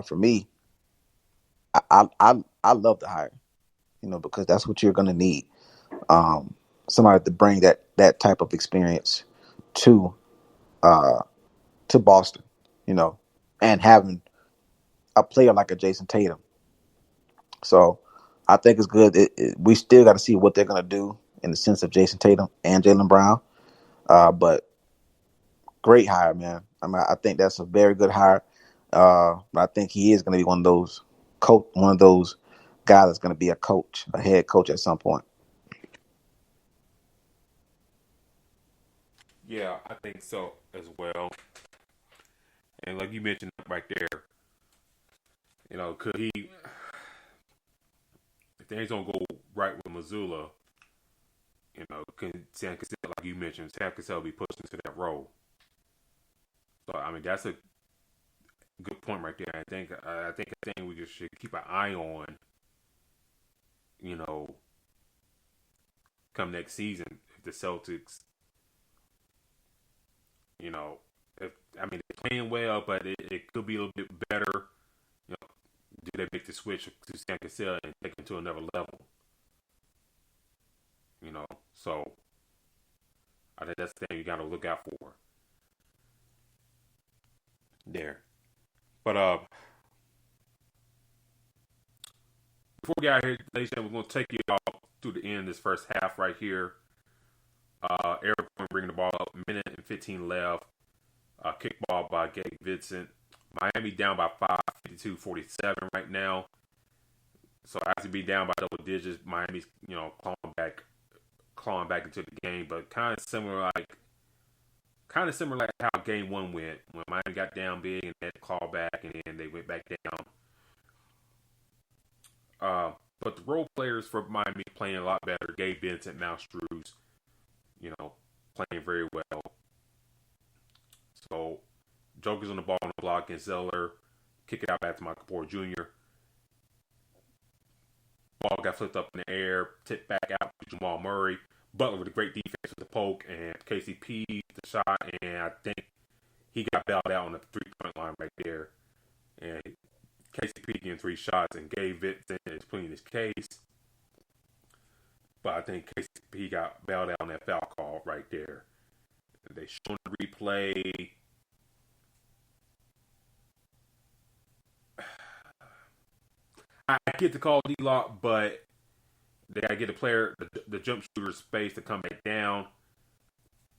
for me, I love the hire, because that's what you're going to need. Somebody to bring that type of experience to Boston, and having a player like a Jason Tatum. So I think it's good. We still got to see what they're going to do in the sense of Jason Tatum and Jaylen Brown. But great hire, man. I mean, I think that's a very good hire. But I think he is going to be one of those guys that's going to be a head coach at some point. Yeah, I think so as well. And like you mentioned right there, could he? If things don't go right with Missoula, can Sam Cassell, like you mentioned, Sam Cassell be pushed into that role? So I mean, that's a good point right there. I think a thing we just should keep an eye on. You know, come next season, if the Celtics, if they're playing well, but it could be a little bit better. Do they make the switch to Sam Cassell and take it to another level? So I think that's the thing you got to look out for there. But before we get out here, ladies and gentlemen, we're going to take you all through the end of this first half right here. Eric bringing the ball up, minute and 15 left. Kickball by Gabe Vincent. Miami down by 5, 52-47 right now. So after being down by double digits, Miami's clawing back into the game, but kind of similar like how game one went when Miami got down big and had to claw back, and then they went back down. But the role players for Miami playing a lot better. Gabe Vincent, Mouse Drews, playing very well. So Joker's on the ball on the block against Zeller. Kick it out back to Michael Porter Jr. Ball got flipped up in the air, tipped back out to Jamal Murray. Butler with a great defense with the poke, and KCP the shot, and I think he got bailed out on the 3-point line right there. And KCP getting 3 shots, and Gabe Vincent is pleading his case. But I think KCP got bailed out on that foul call right there. They show the replay. I get the call D-Lock, but they got to get the player, the jump shooter space to come back down.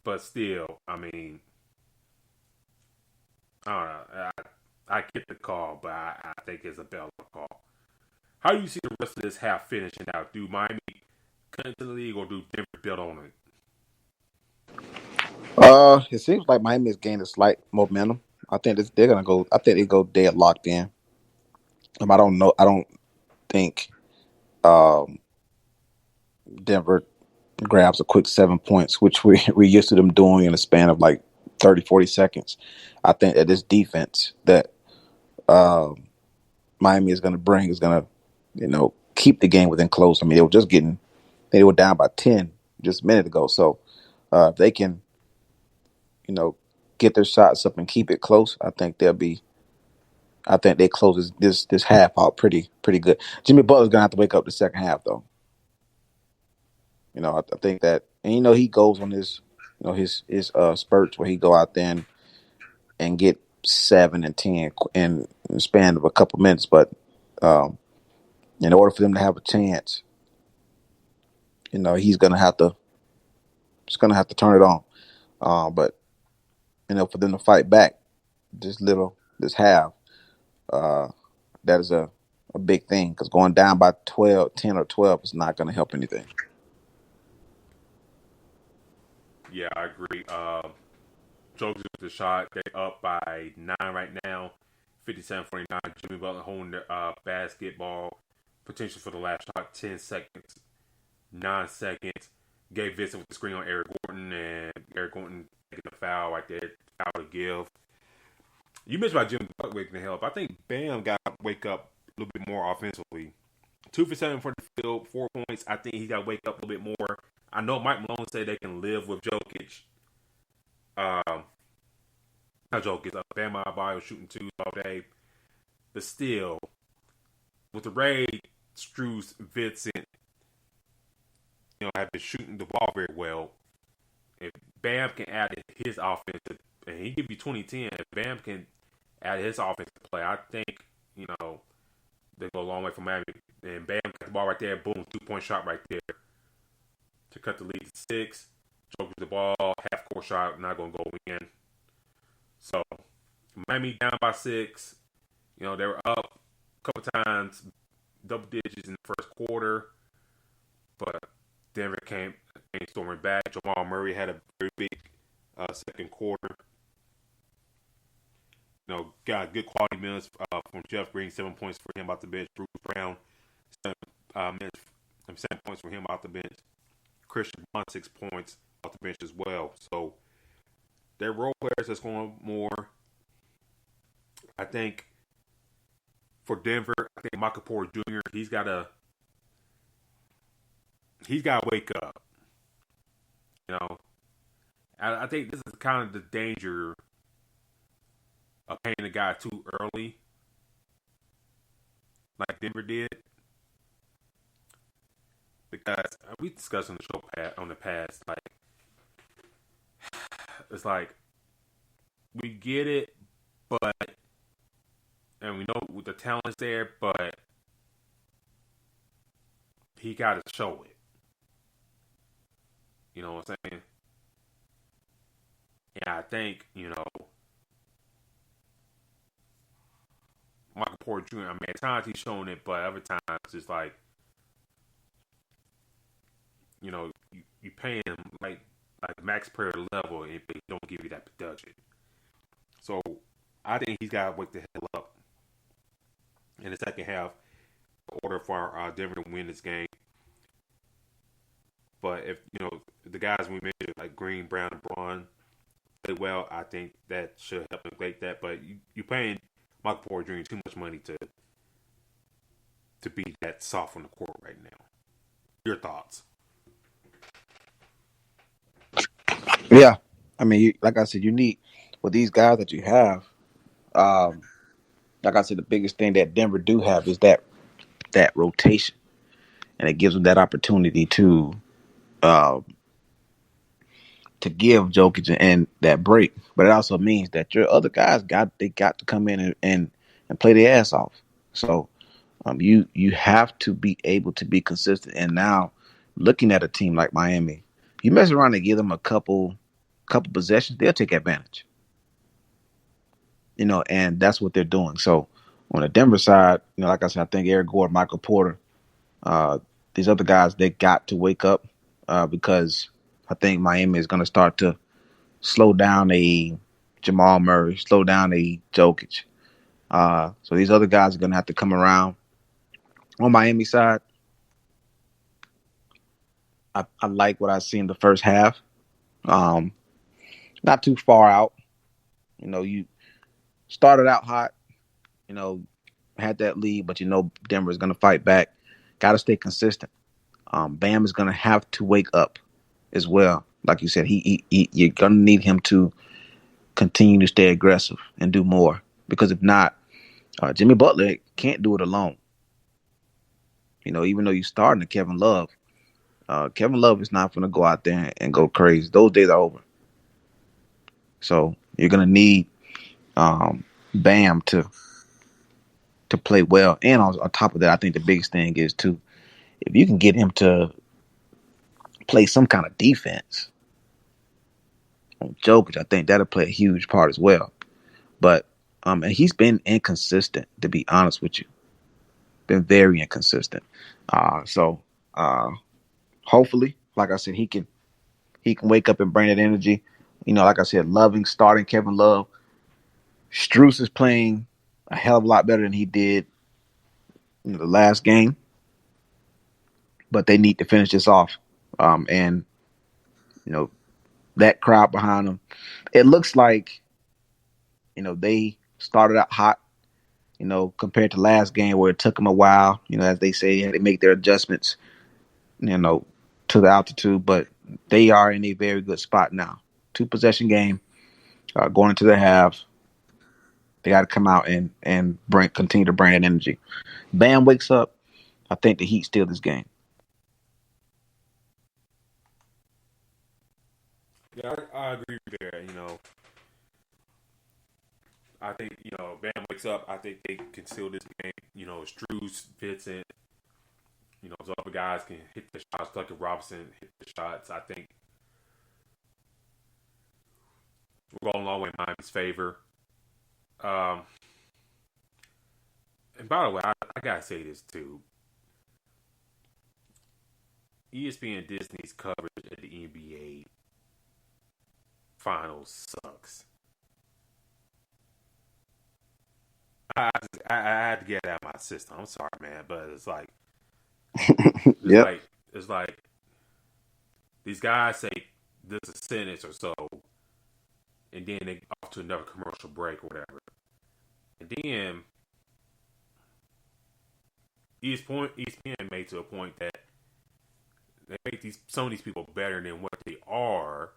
But still, I mean, I don't know. I get the call, but I think it's a bailout call. How do you see the rest of this half finishing out? Do Miami come into the league, or do Denver build on it? It seems like Miami has gained a slight momentum. I think they're gonna go. I think they go dead locked in. I don't know. I don't think Denver grabs a quick 7 points, which we're used to them doing in a span of like 30, 40 seconds. I think that this defense that Miami is going to bring is going to, keep the game within close. I mean, they were down by 10 just a minute ago. So if they can, get their shots up and keep it close, I think they close this half out pretty good. Jimmy Butler's gonna have to wake up the second half though. I think that, and he goes on his spurts where he go out there and get 7 and 10 in the span of a couple minutes. But in order for them to have a chance, he's gonna have to turn it on. But for them to fight back this half, that is a big thing, because going down by 10 or 12 is not going to help anything. Yeah, I agree. Jokers with the shot. They up by 9 right now, 57-49. Jimmy Butler holding the basketball. Potential for the last shot, 10 seconds, 9 seconds. Gabe Vincent with the screen on Eric Gordon, and Eric Gordon taking the foul right there. Foul to give. You mentioned about Jimmy Butler waking the help. I think Bam got to wake up a little bit more offensively. 2 for 7 for the field, 4 points. I think he got to wake up a little bit more. I know Mike Malone said they can live with Jokic. Not Jokic. Bam Adebayo shooting 2 all day. But still, with the Raid, Strus, Vincent, have been shooting the ball very well. If Bam can add his offense, and he give you 20-10, if Bam can add his offensive play, I think, they go a long way from Miami. And Bam got the ball right there, boom, 2-point shot right there to cut the lead to 6. Joker's the ball, half-court shot, not going to go in. So, Miami down by 6. They were up a couple times, double digits in the first quarter, but Denver came storming back. Jamal Murray had a very big second quarter. Got good quality minutes from Jeff Green, 7 points for him off the bench. Bruce Brown, 7 points for him off the bench. Christian Bond, 6 points off the bench as well. So they're role players that's going more. I think for Denver, I think Michael Porter Jr. He's got to wake up. I think this is kind of the danger of paying the guy too early, like Denver did. Because we discussed on the show on the past, like, it's like we get it, and we know the talent's there, but he got to show it. You know what I'm saying? Yeah, I think, Michael Porter Jr., I mean, at times he's showing it, but other times it's like, you pay him like max player level, and he don't give you that production. So I think he's got to wake the hell up in the second half in order for Denver to win this game. But if the guys we mentioned, like Green, Brown, and Braun play well, I think that should help negate that. But you're paying Michael Porter Jr. too much money to be that soft on the court right now. Your thoughts? Yeah, I mean, like I said, you need with these guys that you have. Um, like I said, the biggest thing that Denver do have is that rotation, and it gives them that opportunity uh, to give Jokic and that break. But it also means that your other guys got to come in and play their ass off. So you have to be able to be consistent. And now, looking at a team like Miami, you mess around and give them a couple possessions, they'll take advantage. And that's what they're doing. So on the Denver side, like I said, I think Eric Gordon, Michael Porter, these other guys, they got to wake up because I think Miami is going to start to slow down a Jamal Murray, slow down a Jokic. So these other guys are going to have to come around. On Miami side, I like what I see in the first half. Not too far out. You started out hot, had that lead, but Denver is going to fight back. Got to stay consistent. Bam is going to have to wake up as well. Like you said, you're going to need him to continue to stay aggressive and do more. Because if not, Jimmy Butler can't do it alone. Even though you're starting to Kevin Love is not going to go out there and go crazy. Those days are over. So you're going to need Bam to play well. And on top of that, I think the biggest thing is, too, if you can get him to play some kind of defense on Jokic, I think that'll play a huge part as well. But and he's been inconsistent, to be honest with you. Been very inconsistent. So hopefully, like I said, he can wake up and bring that energy. Like I said, loving starting Kevin Love. Strus is playing a hell of a lot better than he did in the last game. But they need to finish this off. And that crowd behind them, it looks like, they started out hot, compared to last game where it took them a while, as they say, they had to make their adjustments, to the altitude, but they are in a very good spot now. 2-possession game, going into the half. They got to come out and continue to bring that energy. Bam wakes up, I think the Heat steal this game. Yeah, I agree there. I think Bam wakes up. I think they can steal this game. Struz, Vincent, those other guys can hit the shots. Tucker Robinson hit the shots. I think we're going a long way in Miami's favor. And by the way, I gotta say this too. ESPN Disney's coverage of the NBA Finals sucks. I had to get it out of my system. I'm sorry, man, but it's like Yep. it's like these guys say this is a sentence or so, and then they off to another commercial break or whatever, and then ESPN made to a point that they make some of these people better than what they are,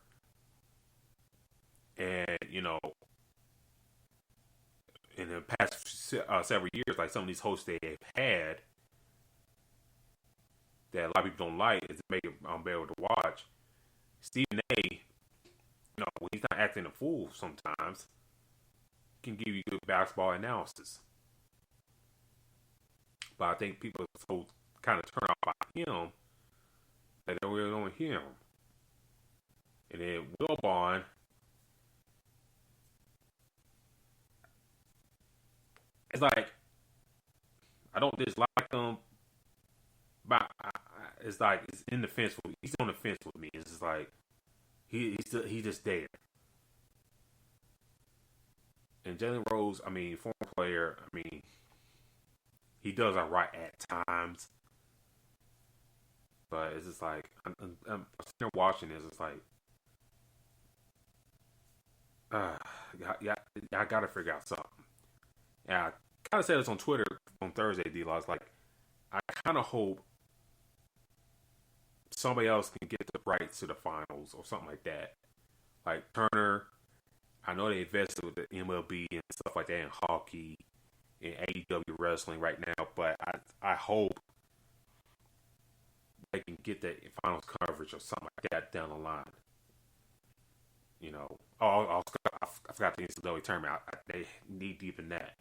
and in the past several years, like some of these hosts they have had that a lot of people don't like is to make it unbearable to watch. Stephen A, when he's not acting a fool sometimes, can give you good basketball analysis. But I think people are so kind of turned off by him that they don't really want him. And then Wilbon, it's like I don't dislike him, but it's like it's in the fence with me. He's on the fence with me. It's just like he's just there. And Jalen Rose, I mean, former player, I mean, he does all right at times. But it's just like, I'm sitting there watching this, it's like, uh, I got to figure out something. And I kind of said this on Twitter on Thursday, D-Law. It's like, I kind of hope somebody else can get the rights to the finals or something like that. Like Turner, I know they invested with the MLB and stuff like that in hockey and AEW wrestling right now, but I hope they can get that finals coverage or something like that down the line. You know, I forgot the NCAA tournament. They knee deep in that,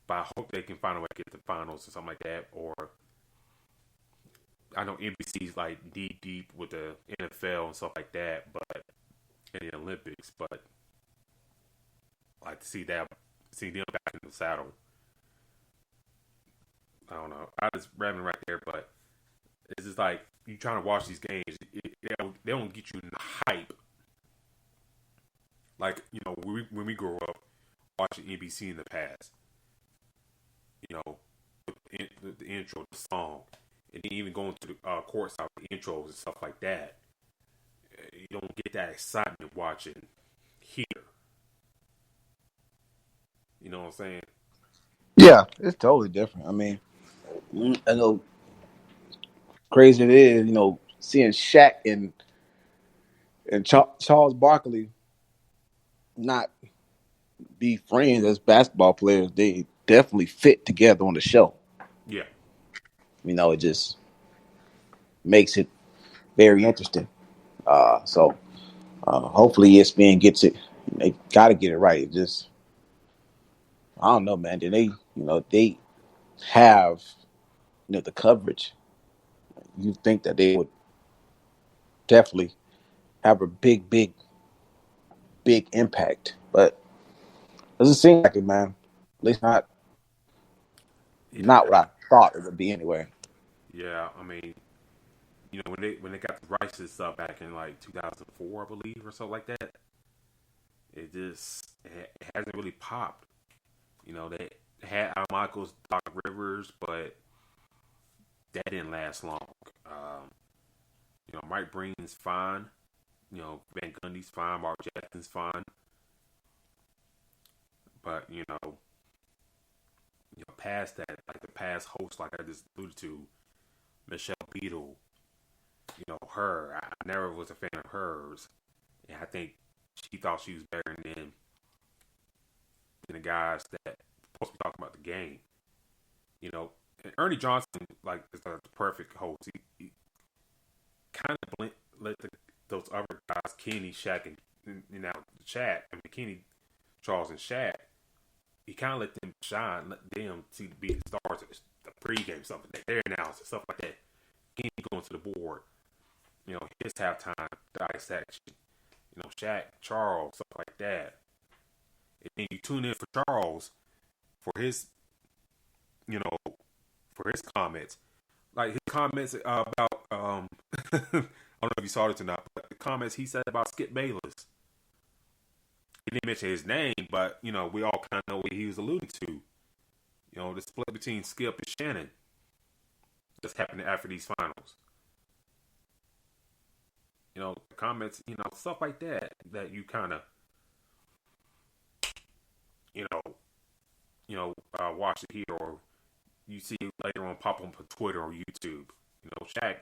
but I hope they can find a way to get the finals or something like that. Or I know NBC's like knee deep with the NFL and stuff like that, but in the Olympics. But I like to see them back in the saddle. I don't know. I was rambling right there, but it's just like you trying to watch these games. They don't get you in the hype. Like, you know, when we grew up watching NBC in the past, you know, the intro, the song, and then even going to the courtside with the intros and stuff like that, you don't get that excitement watching here. You know what I'm saying? Yeah, it's totally different. I mean, I know crazy it is, seeing Shaq and Charles Barkley not be friends as basketball players. They definitely fit together on the show. Yeah. It just makes it very interesting. So hopefully ESPN gets it. They got to get it right. It just, I don't know, man. They have, the coverage. You think that they would definitely have a big, big, big impact, but doesn't seem like it, man. At least not what I thought it would be anyway. Yeah. I mean, you know, when they got the rights and stuff back in like 2004, I believe, or something like that, it hasn't really popped. You know, they had Al Michaels, Doc Rivers, but that didn't last long. You know, Mike Breen's fine. You know, Van Gundy's fine. Mark Jackson's fine. But past that, like the past hosts, like I just alluded to, Michelle Beadle. You know, her. I never was a fan of hers, and I think she thought she was better than the guys that supposed to be talking about the game. You know, and Ernie Johnson, like, is the perfect host. He kind of let those other guys, Kenny, Shaq, and Shaq. I mean, Kenny, Charles, and Shaq. He kind of let them shine, let them see be the stars of the pregame, something like their analysis, stuff like that. Kenny going to the board, his halftime dissection. Shaq, Charles, stuff like that. And then you tune in for Charles for his, you know, for his comments. Like his comments about, I don't know if you saw it or not, but the comments he said about Skip Bayless. He didn't mention his name, but, we all kind of know what he was alluding to. The split between Skip and Shannon just happened after these finals. Comments, stuff like that you kind of, you know, watch it here or you see it later on pop up on Twitter or YouTube. Shaq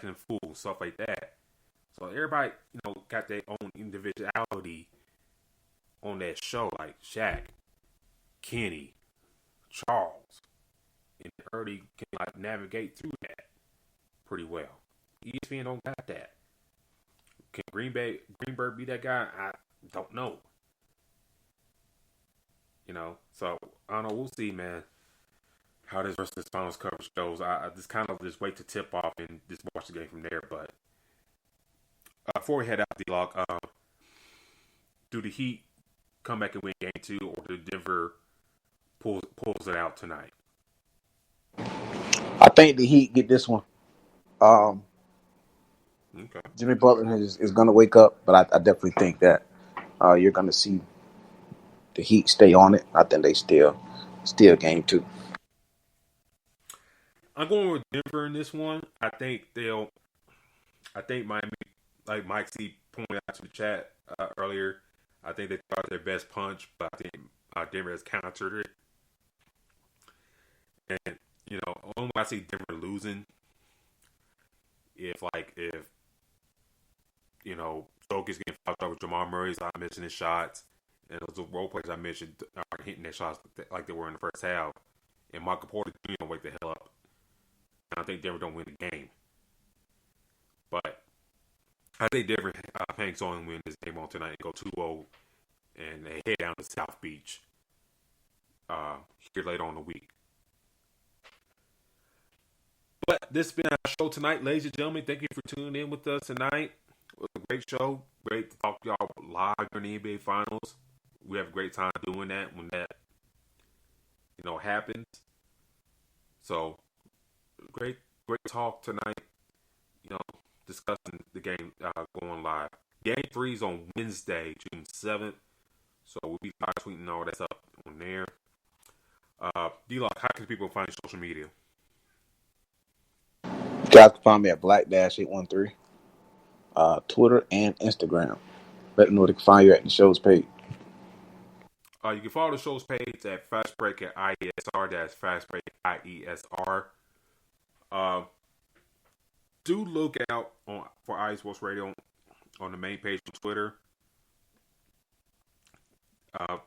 and Fool, stuff like that. So everybody, got their own individuality on that show, like Shaq, Kenny, Charles, and Ernie can like navigate through that pretty well. ESPN don't got that. Can Greenberg be that guy? I don't know. So I don't know. We'll see, man. How this versus finals coverage goes. I just kind of just wait to tip off and just watch the game from there. But before we head out the log, do the Heat come back and win game 2, or do Denver pulls it out tonight? I think the Heat get this one. Okay. Jimmy Butler is going to wake up, but I definitely think that you're going to see the Heat stay on it. I think they still game 2. I'm going with Denver in this one. I think Miami, like Mike C pointed out to the chat earlier, I think they tried their best punch, but I think Denver has countered it. And only when I see Denver losing, if Stoke is getting fouled over Jamal Murray's not missing his shots, and those role players I mentioned are hitting their shots like they were in the first half, and Michael Porter Jr. don't wake the hell up. And I think Denver don't win the game, but I think Denver hangs on and win this game on tonight and go 2-0, and they head down to South Beach here later on in the week. But this has been our show tonight, ladies and gentlemen. Thank you for tuning in with us tonight. It was a great show. Great to talk to y'all live during the NBA Finals. We have a great time doing that when that, happens. So, great talk tonight. Discussing the game going live. Game 3 is on Wednesday, June 7th. So, we'll be live tweeting all that's up on there. D-Lock, how can people find your social media? You guys can find me at Black-813, Twitter and Instagram. Let them know they can find you at the show's page. You can follow the show's page at Fast Break at IESR. That's Fast Break IESR. Do look out for IE Sports Radio on the main page on Twitter.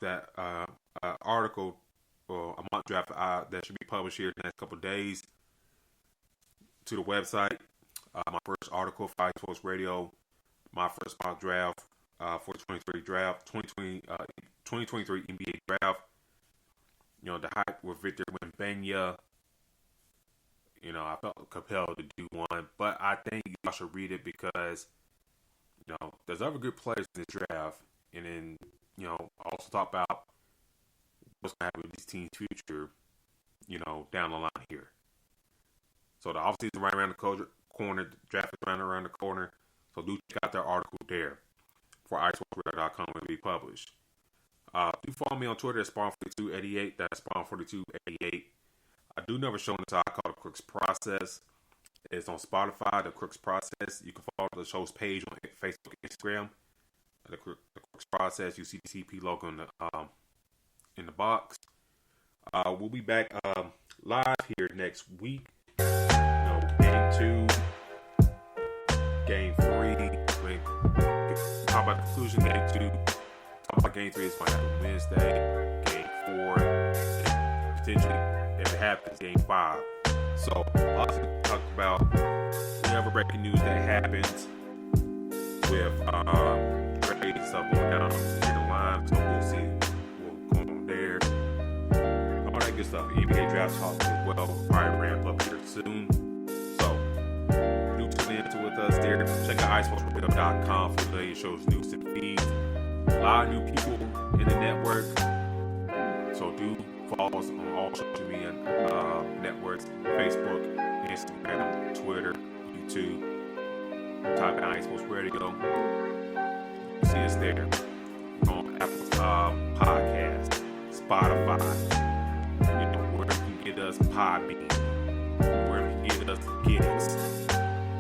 That article or a mock draft that should be published here in the next couple of days to the website. My first article for IE Sports Radio, my first mock draft for the 2023 NBA draft. The hype with Victor Wembanyama. I felt compelled to do one, but I think y'all should read it because, there's other good players in this draft, and then, also talk about what's going to happen with these teams' future, down the line here. So the offseason right around the corner, the draft is right around the corner, so do check out their article there for iSportsRadio.com when it be published. Do follow me on Twitter at Spawn4288. That's Spawn4288. I do never show until I call the Crooks Process. It's on Spotify, the Crooks Process. You can follow the show's page on Facebook and Instagram. The Crooks Process. You see the CP logo in the box. We'll be back live here next week. Game 2, Game 3. Talk about the conclusion. Game 2. Talk about Game 3 is going to happen Wednesday. Game 4, and potentially, if it happens, Game 5. So, lots to talk about. We have a breaking news that happens with trades up going down in the line. So we'll see what's going on there. All that good stuff. NBA draft talk as well. Probably ramp up here soon. So, do tune in with us there. Check out iSportsRadio.com for the show's news and feeds. A lot of new people in the network. So do follow us on all social media networks: Facebook, Instagram, Twitter, YouTube. Type in IE Sports Radio. You see us there. On Apple Podcast, Spotify. Wherever you can get us, Podbean. Wherever you can get us, get us.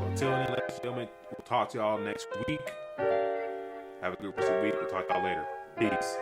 Until then, ladies and gentlemen, we'll talk to y'all next week. Have a good rest of the week. We'll talk to y'all later. Peace.